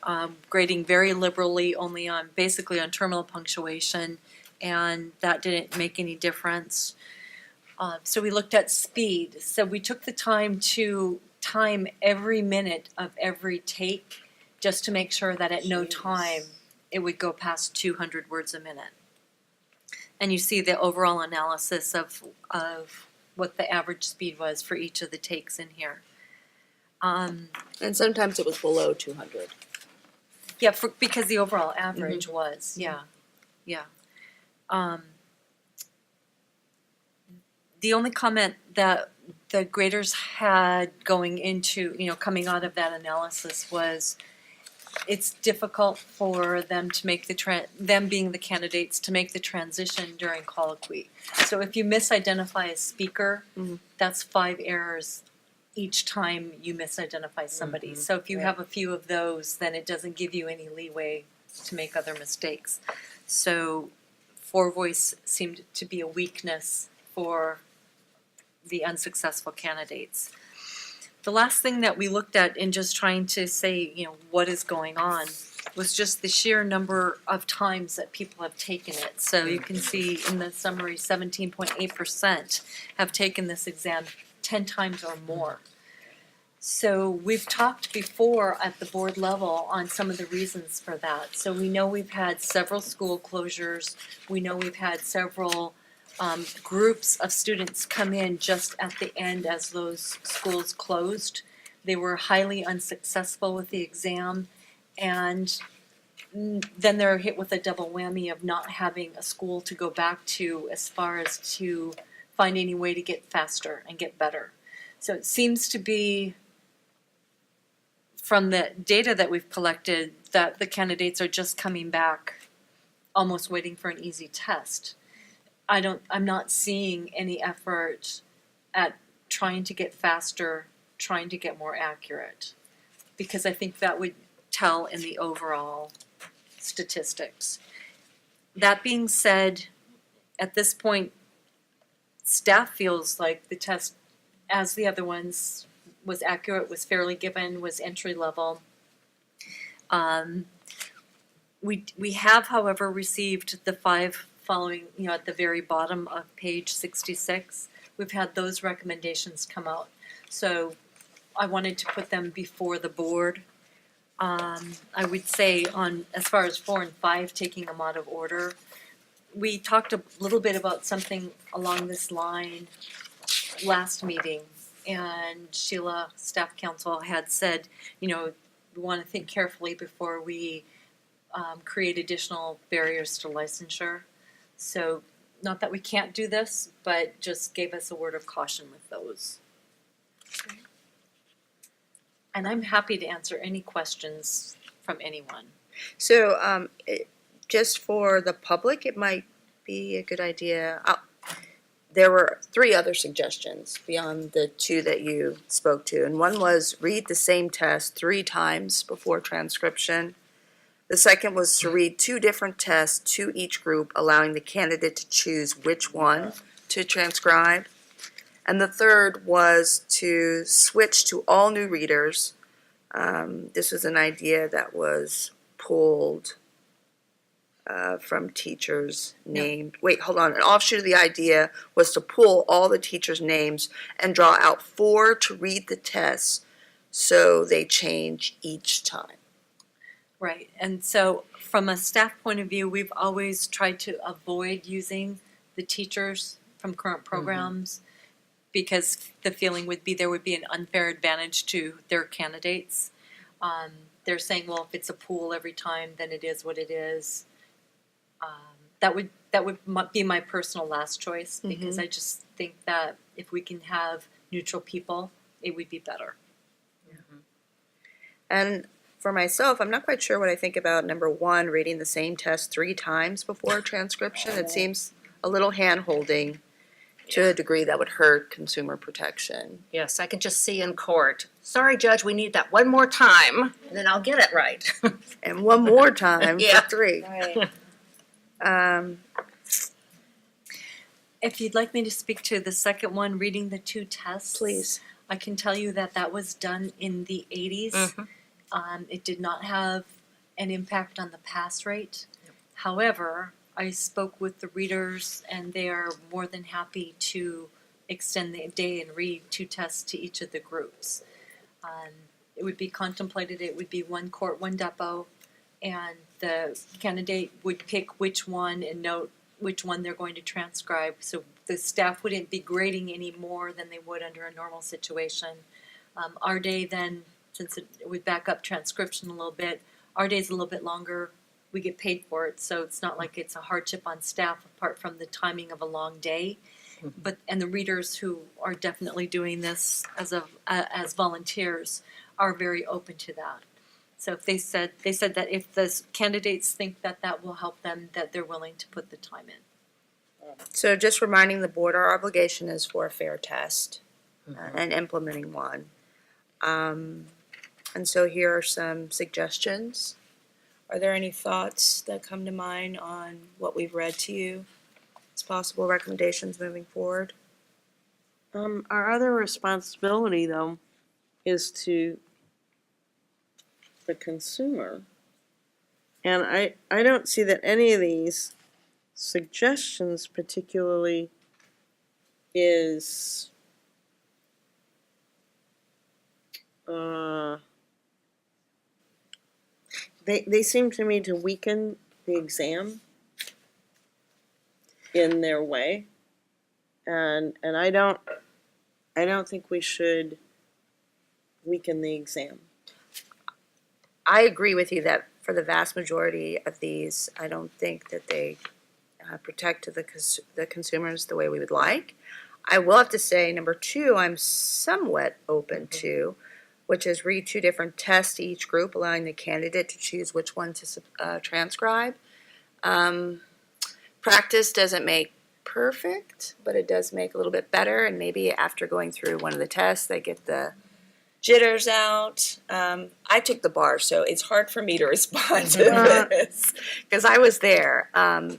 grading very liberally only on basically on terminal punctuation, and that didn't make any difference. So we looked at speed. So we took the time to time every minute of every take just to make sure that at no time it would go past 200 words a minute. And you see the overall analysis of what the average speed was for each of the takes in here. And sometimes it was below 200. Yeah, because the overall average was, yeah. The only comment that the graders had going into, coming out of that analysis was it's difficult for them to make them being the candidates to make the transition during colloquy. So if you misidentify a speaker, that's 5 errors each time you misidentify somebody. So if you have a few of those, then it doesn't give you any leeway to make other mistakes. So 4 voice seemed to be a weakness for the unsuccessful candidates. The last thing that we looked at in just trying to say, what is going on was just the sheer number of times that people have taken it. So you can see in the summary, 17.8% have taken this exam 10 times or more. So we've talked before at the board level on some of the reasons for that. So we know we've had several school closures. We know we've had several groups of students come in just at the end as those schools closed. They were highly unsuccessful with the exam, and then they're hit with a double whammy of not having a school to go back to as far as to find any way to get faster and get better. So it seems to be, from the data that we've collected, that the candidates are just coming back almost waiting for an easy test. I'm not seeing any effort at trying to get faster, trying to get more accurate, because I think that would tell in the overall statistics. That being said, at this point, staff feels like the test, as the other ones, was accurate, was fairly given, was entry level. We have, however, received the 5 following, at the very bottom of page 66. We've had those recommendations come out. So I wanted to put them before the board. I would say as far as 4 and 5, taking them out of order, we talked a little bit about something along this line last meeting, and Sheila, staff council, had said, you know, we want to think carefully before we create additional barriers to licensure. So, not that we can't do this, but just gave us a word of caution with those. And I'm happy to answer any questions from anyone. So, just for the public, it might be a good idea. There were 3 other suggestions beyond the 2 that you spoke to, and one was read the same test 3 times before transcription. The second was to read 2 different tests to each group, allowing the candidate to choose which one to transcribe. And the third was to switch to all new readers. This was an idea that was pulled from teachers named, wait, hold on, an offshoot of the idea was to pull all the teachers' names and draw out 4 to read the tests so they change each time. Right, and so from a staff point of view, we've always tried to avoid using the teachers from current programs because the feeling would be there would be an unfair advantage to their candidates. They're saying, well, if it's a pool every time, then it is what it is. That would be my personal last choice because I just think that if we can have neutral people, it would be better. And for myself, I'm not quite sure what I think about number 1, reading the same test 3 times before transcription. It seems a little hand-holding to a degree that would hurt consumer protection. Yes, I can just see in court, sorry, Judge, we need that one more time, and then I'll get it right. And one more time Yeah. for 3. If you'd like me to speak to the second one, reading the 2 tests. Please. I can tell you that was done in the 80s. It did not have an impact on the pass rate. However, I spoke with the readers and they are more than happy to extend the day and read 2 tests to each of the groups. It would be contemplated, it would be 1 court, 1 depot, and the candidate would pick which one and note which one they're going to transcribe. So the staff wouldn't be grading any more than they would under a normal situation. Our day then, since it would back up transcription a little bit, our day's a little bit longer. We get paid for it, so it's not like it's a hardship on staff apart from the timing of a long day. And the readers who are definitely doing this as volunteers are very open to that. So if they said that if the candidates think that will help them, that they're willing to put the time in. So just reminding the board, our obligation is for a fair test and implementing one. And so here are some suggestions. Are there any thoughts that come to mind on what we've read to you as possible recommendations moving forward? Our other responsibility, though, is to the consumer. And I don't see that any of these suggestions particularly is they seem to me to weaken the exam in their way. And I don't think we should weaken the exam. I agree with you that for the vast majority of these, I don't think that they protect the consumers the way we would like. I will have to say, number 2, I'm somewhat open to, which is read 2 different tests to each group, allowing the candidate to choose which one to transcribe. Practice doesn't make perfect, but it does make a little bit better, and maybe after going through one of the tests, they get the jitters out. I took the bar, so it's hard for me to respond to this because I was there. I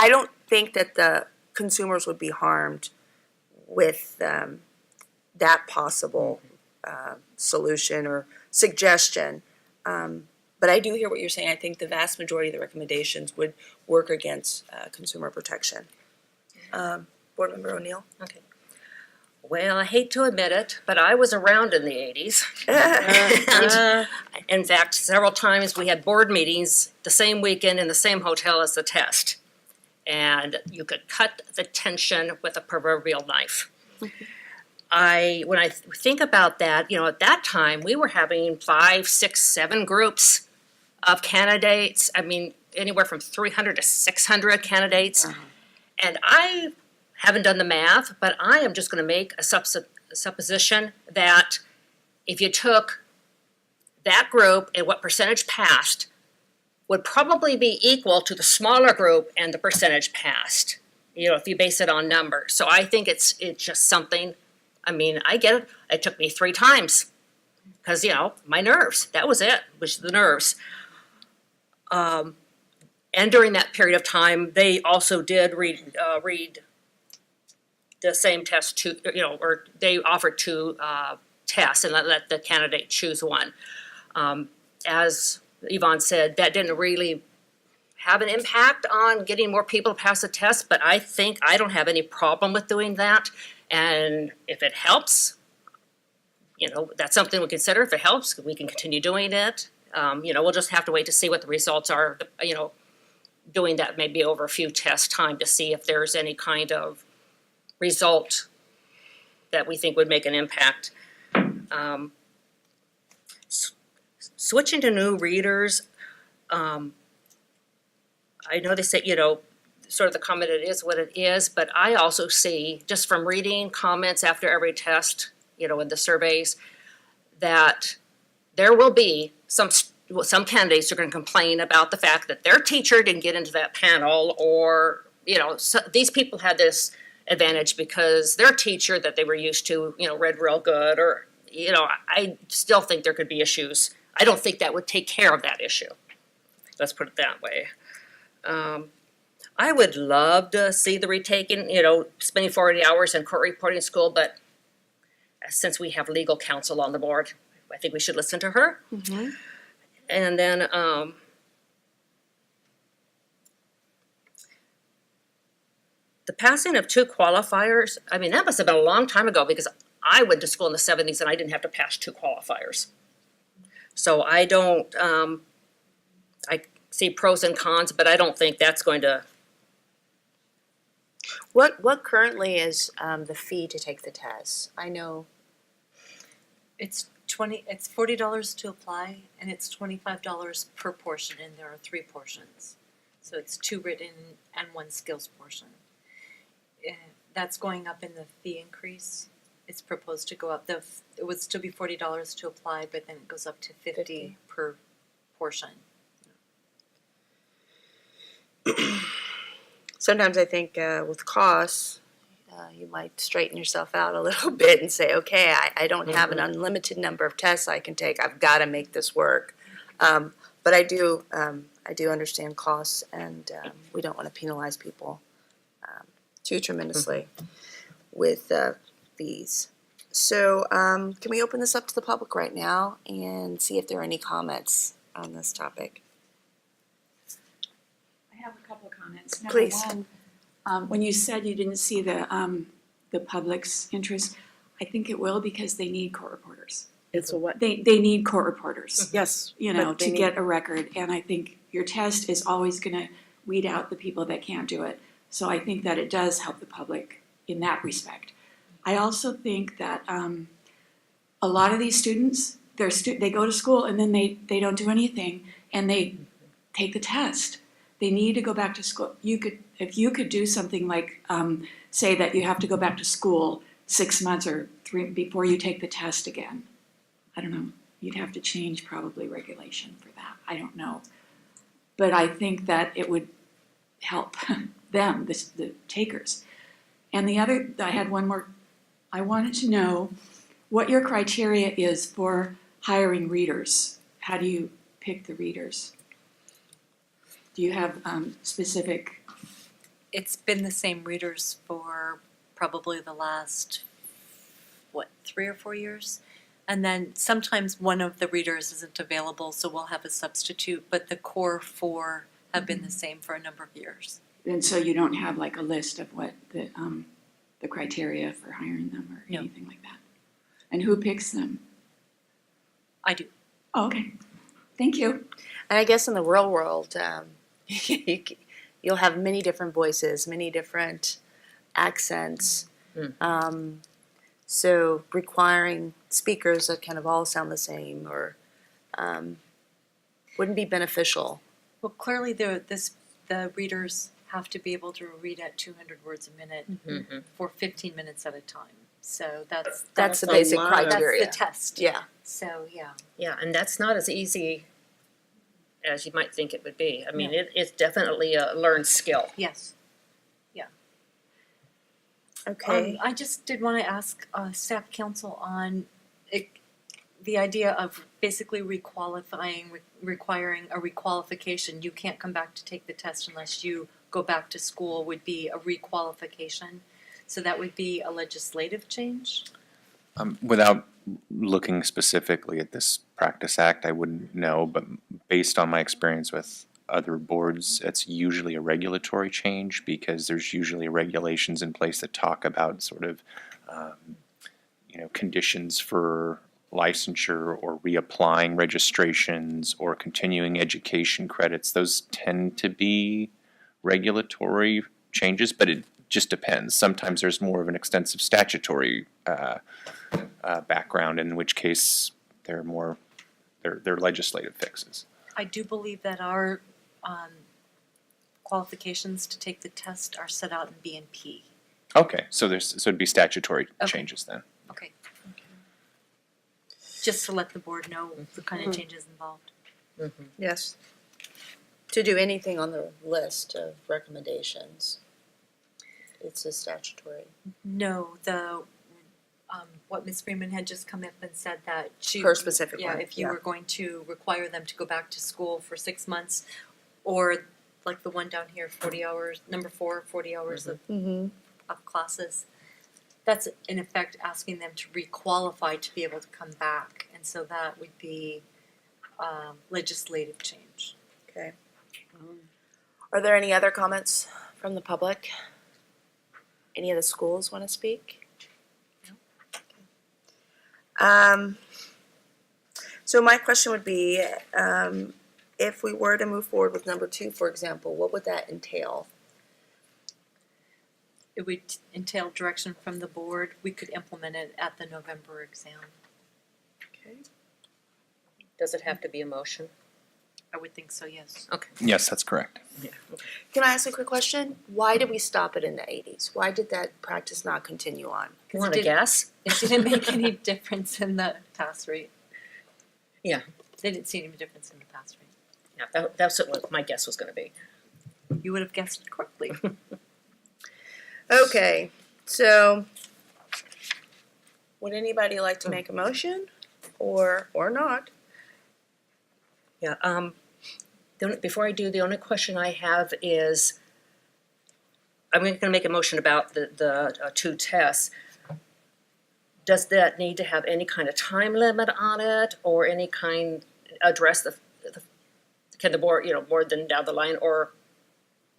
don't think that the consumers would be harmed with that possible solution or suggestion. But I do hear what you're saying. I think the vast majority of the recommendations would work against consumer protection. Board Member O'Neill? Okay. Well, I hate to admit it, but I was around in the 80s. And in fact, several times we had board meetings the same weekend in the same hotel as the test. And you could cut the tension with a proverbial knife. When I think about that, at that time, we were having 5, 6, 7 groups of candidates. I mean, anywhere from 300 to 600 candidates. And I haven't done the math, but I am just going to make a supposition that if you took that group and what percentage passed would probably be equal to the smaller group and the percentage passed, if you base it on numbers. So I think it's just something, I mean, I get it. It took me 3 times because, my nerves, that was it, was the nerves. And during that period of time, they also did read the same test or they offered 2 tests and let the candidate choose one. As Yvonne said, that didn't really have an impact on getting more people to pass the test, but I think I don't have any problem with doing that. And if it helps, that's something we consider. If it helps, we can continue doing it. We'll just have to wait to see what the results are, doing that maybe over a few test time to see if there's any kind of result that we think would make an impact. Switching to new readers, I know they say, sort of the comment, it is what it is, but I also see, just from reading comments after every test, in the surveys, that there will be some candidates are going to complain about the fact that their teacher didn't get into that panel, or, so these people had this advantage because their teacher that they were used to, read real good, or, I still think there could be issues. I don't think that would take care of that issue. Let's put it that way. I would love to see the retaking, spending 40 hours in court reporting school, but since we have legal counsel on the board, I think we should listen to her. Mm-hmm. And then the passing of 2 qualifiers, I mean, that must have been a long time ago because I went to school in the 70s and I didn't have to pass 2 qualifiers. So I don't, I see pros and cons, but I don't think that's going to. What currently is the fee to take the test? I know. It's $40 to apply, and it's $25 per portion, and there are 3 portions. So it's 2 written and 1 skills portion. That's going up in the fee increase. It's proposed to go up. It would still be $40 to apply, but then it goes up to $50 per portion. Sometimes I think with costs, you might straighten yourself out a little bit and say, okay, I don't have an unlimited number of tests I can take. I've got to make this work. But I do understand costs, and we don't want to penalize people too tremendously with fees. So can we open this up to the public right now and see if there are any comments on this topic? I have a couple of comments. Please. Number one, when you said you didn't see the public's interest, I think it will because they need court reporters. It's a what? They need court reporters, Yes. to get a record. And I think your test is always going to weed out the people that can't do it. So I think that it does help the public in that respect. I also think that a lot of these students, they go to school and then they don't do anything and they take the test. They need to go back to school. If you could do something like say that you have to go back to school 6 months or 3 before you take the test again. I don't know. You'd have to change probably regulation for that. I don't know. But I think that it would help them, the takers. And the other, I had one more. I wanted to know what your criteria is for hiring readers. How do you pick the readers? Do you have specific? It's been the same readers for probably the last, 3 or 4 years? And then sometimes one of the readers isn't available, so we'll have a substitute, but the core 4 have been the same for a number of years. And so you don't have like a list of what the the criteria for hiring them or No. anything like that? And who picks them? I do. Oh, okay. Thank you. And I guess in the real world, you'll have many different voices, many different accents. So requiring speakers that kind of all sound the same or wouldn't be beneficial. Well, clearly the readers have to be able to read at 200 words a minute for 15 minutes at a time. So That's the a basic lot of- criteria. That's the test. Yeah. So, yeah. Yeah, and that's not as easy as you might think it would be. I mean, it's definitely a learned skill. Yes. Okay. I just did want to ask staff council on the idea of basically requalifying, requiring a requalification. You can't come back to take the test unless you go back to school would be a requalification. So that would be a legislative change? Without looking specifically at this practice act, I wouldn't know, but based on my experience with other boards, it's usually a regulatory change because there's usually regulations in place that talk about sort of, conditions for licensure or reapplying registrations or continuing education credits. Those tend to be regulatory changes, but it just depends. Sometimes there's more of an extensive statutory background, in which case they're legislative fixes. I do believe that our qualifications to take the test are set out in B&P. Okay, so it'd be statutory Okay. changes then. Okay. Just to let the board know the kind of changes involved. Yes. To do anything on the list of recommendations, it's a statutory. No, what Ms. Freeman had just come up and said that she. Her specific Yeah, one, if you yeah. were going to require them to go back to school for 6 months, or like the one down here, 40 hours, number 4, 40 hours of classes. That's in effect asking them to requalify to be able to come back, and so that would be legislative change. Okay. Are there any other comments from the public? Any of the schools want to speak? So my question would be, if we were to move forward with number 2, for example, what would that entail? It would entail direction from the board. We could implement it at the November exam. Okay. Does it have to be a motion? I would think so, yes. Okay. Yes, that's correct. Can I ask a quick question? Why did we stop it in the 80s? Why did that practice not continue on? You want to guess? It didn't make any difference in the pass rate. Yeah. They didn't see any difference in the pass rate. Yeah, that's what my guess was going to be. You would have guessed correctly. Okay, so would anybody like to make a motion or not? Yeah. Before I do, the only question I have is, I'm going to make a motion about the 2 tests. Does that need to have any kind of time limit on it, or any kind address can the board, more than down the line, or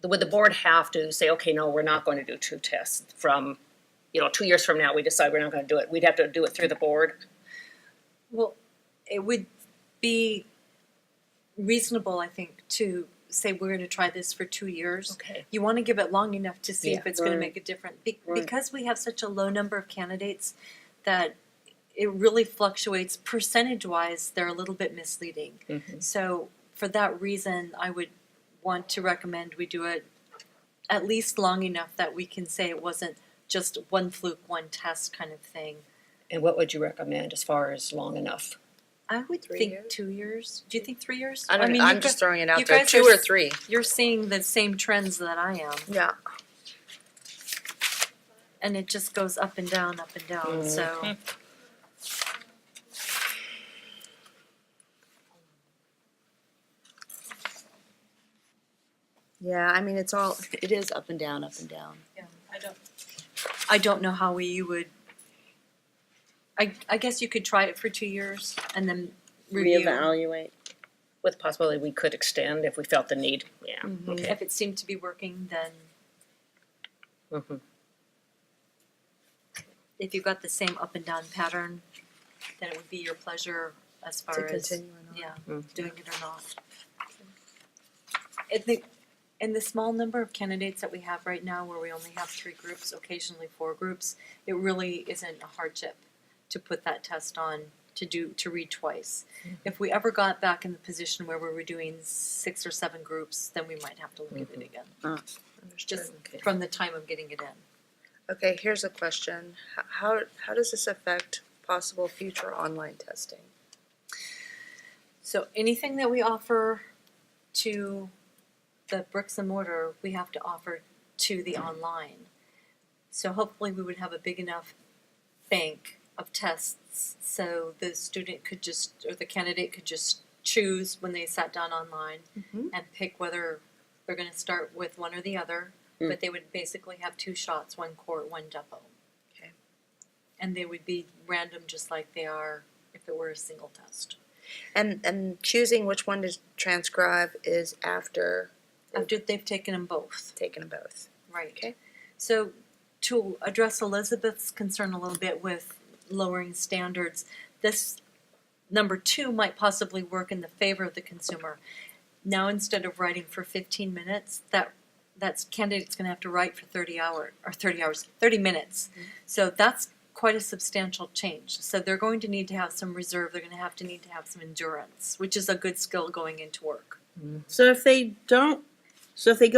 would the board have to say, okay, no, we're not going to do 2 tests from, 2 years from now, we decide we're not going to do it. We'd have to do it through the board. Well, it would be reasonable, I think, to say we're going to try this for 2 years. Okay. You want to give it long enough to see if Yeah. it's going to make a difference. Because we have such a low number of candidates that it really fluctuates percentage-wise, they're a little bit misleading. So for that reason, I would want to recommend we do it at least long enough that we can say it wasn't just one fluke, one test kind of thing. And what would you recommend as far as long enough? I would 3 think years? 2 years. Do you think 3 years? I don't know. you I'm just throwing it out you there. guys 2 are or 3. You're seeing the same trends that I am, Yeah. and it just goes up and down, so. Yeah, I mean, it is up and down, up and down. Yeah, I don't know how you would, I guess you could try it for 2 years and then review. Reevaluate. With possibility we could extend if we felt the need. Yeah. If it seemed to be working, then if you got the same up and down pattern, then it would be your pleasure as far To as, continue or not. yeah, doing it or not. In the small number of candidates that we have right now, where we only have 3 groups, occasionally 4 groups, it really isn't a hardship to put that test on, to read twice. If we ever got back in the position where we were doing 6 or 7 groups, then we might have to look at it again. Just from the time of getting it in. Okay, here's a question. How does this affect possible future online testing? So anything that we offer to the bricks and mortar, we have to offer to the online. So hopefully we would have a big enough bank of tests so the student could just, or the candidate could just choose when they sat down online and pick whether they're going to start with one or the other. But they would basically have 2 shots, 1 court, 1 depot. Okay. And they would be random just like they are if it were a single test. And choosing which one to transcribe is after After they've taken them both. taking them both. Right. Okay. So to address Elizabeth's concern a little bit with lowering standards, this number 2 might possibly work in the favor of the consumer. Now instead of writing for 15 minutes, that's candidate's going to have to write for 30 minutes. So that's quite a substantial change. So they're going to need to have some reserve. They're going to need to have some endurance, which is a good skill going into work. So if they go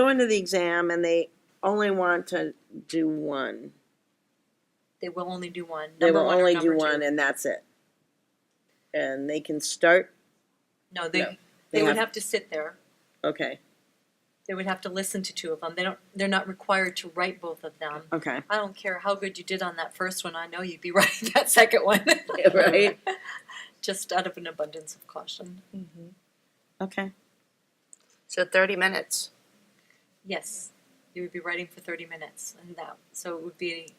into the exam and they only want to do one, They will only do one. they Number will 1 or only number do 2. one and that's it. And they can start, No, they No. they would have to sit there. okay, They would have to listen to 2 of them. They're not required to write both of them. okay, I don't care how good you did on that first one. I know you'd be writing that second one. right, Just out of an abundance of caution. okay. So 30 minutes. Yes, you would be writing for 30 minutes, and so it would be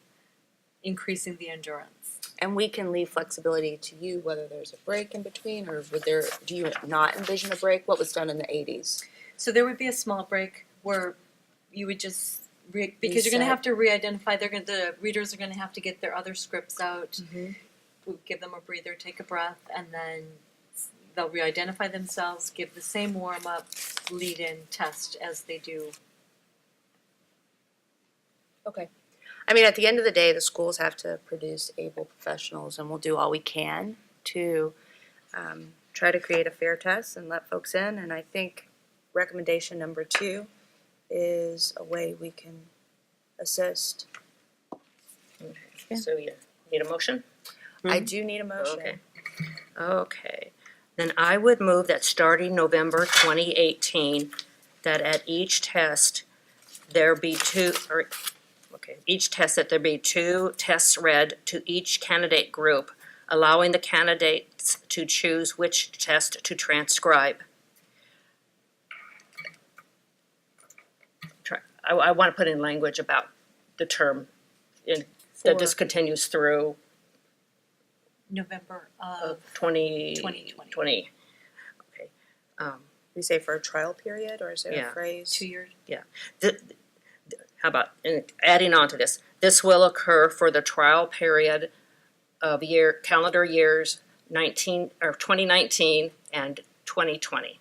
increasing the endurance. And we can leave flexibility to you whether there's a break in between or do you not envision a break? What was done in the 80s? So there would be a small break where you would just because you're going to Reset. have to re-identify. The readers are going to have to get their other scripts out. We'll give them a breather, take a breath, and then they'll re-identify themselves, give the same warm-up, lead-in test as they do. Okay. I mean, at the end of the day, the schools have to produce able professionals, and we'll do all we can to try to create a fair test and let folks in. And I think recommendation number 2 is a way we can assist. So you need a motion? I do need a motion. Okay. Okay. Then I would move that starting November 2018, that at each test, there be 2, each test that there be 2 tests read to each candidate group, allowing the candidates to choose which test to transcribe. I want to put in language about the term that this continues through November of 2020. Okay. We say for a trial period, or is there Yeah. a phrase? 2 years. How about adding on to this? This will occur for the trial period of calendar years 2019 and 2020.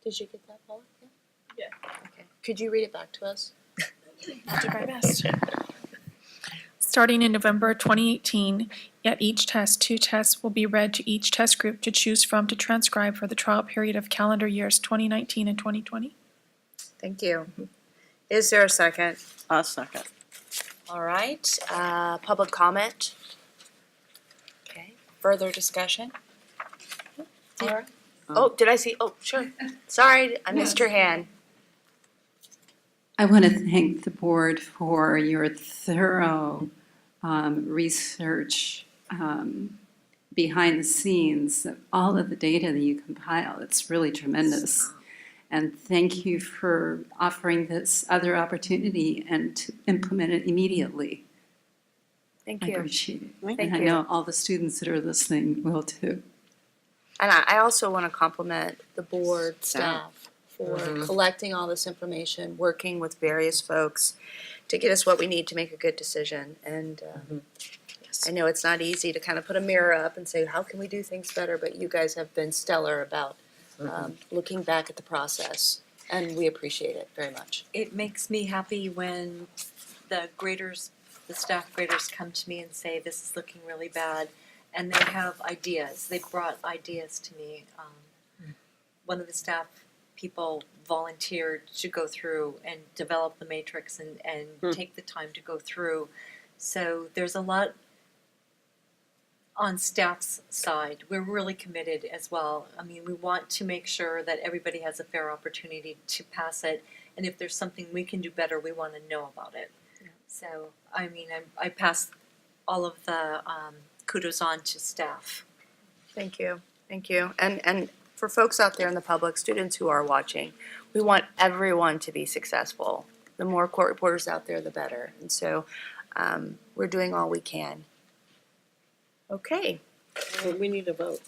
Did you get that, Paula? Yeah. Okay. Could you read it back to us? I'll do my best. Starting in November 2018, at each test, 2 tests will be read to each test group to choose from to transcribe for the trial period of calendar years 2019 and 2020. Thank you. Is there a second? I'll second. All right, public comment? Okay, further discussion? Laura? Oh, did I see, sure. Sorry, I missed your hand. I want to thank the board for your thorough research behind the scenes of all of the data that you compile. It's really tremendous. And thank you for offering this other opportunity and to implement it immediately. Thank I you. appreciate it. Thank and I you. know all the students that are listening will too. And I also want to compliment the board staff for collecting all this information, working with various folks to get us what we need to make a good decision. And I know it's not easy to kind of put a mirror up and say, how can we do things better? But you guys have been stellar about looking back at the process, and we appreciate it very much. It makes me happy when the graders, the staff graders come to me and say, this is looking really bad, and they have ideas. They brought ideas to me. One of the staff people volunteered to go through and develop the matrix and take the time to go through. So there's a lot on staff's side. We're really committed as well. I mean, we want to make sure that everybody has a fair opportunity to pass it, and if there's something we can do better, we want to know about it. So, I mean, I pass all of the kudos on to staff. Thank you. Thank you. And for folks out there in the public, students who are watching, we want everyone to be successful. The more court reporters out there, the better. And so we're doing all we can. Okay. We need a vote.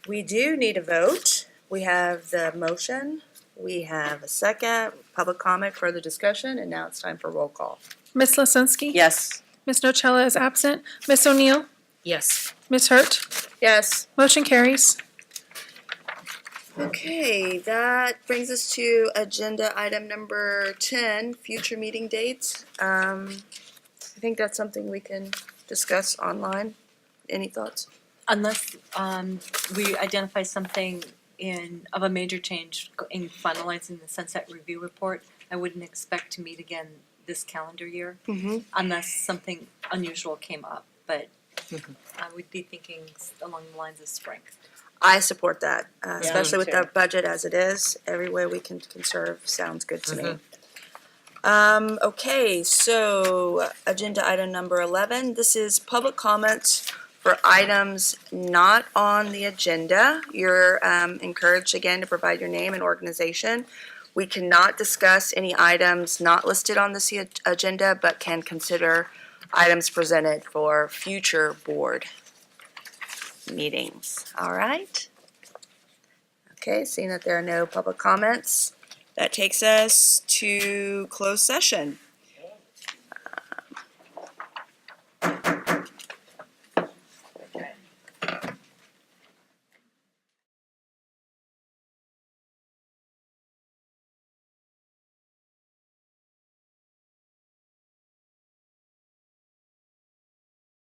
We do need a vote. We have the motion. We have a second, public comment, further discussion, and now it's time for roll call. Ms. Lisinski? Yes. Ms. Nocella is absent. Ms. O'Neill? Yes. Ms. Hurt? Yes. Motion carries. Okay, that brings us to agenda item number 10, future meeting dates. I think that's something we can discuss online. Any thoughts? Unless we identify something of a major change in finalizing the Sunset Review Report, I wouldn't expect to meet again this calendar year unless something unusual came up. But I would be thinking along the lines of spring. I support that, especially me with too. the budget as it is. Every way we can conserve sounds good to me. Okay, so agenda item number 11. This is public comments for items not on the agenda. You're encouraged again to provide your name and organization. We cannot discuss any items not listed on this agenda, but can consider items presented for future board meetings. All right? Okay, seeing that there are no public comments, that takes us to closed session.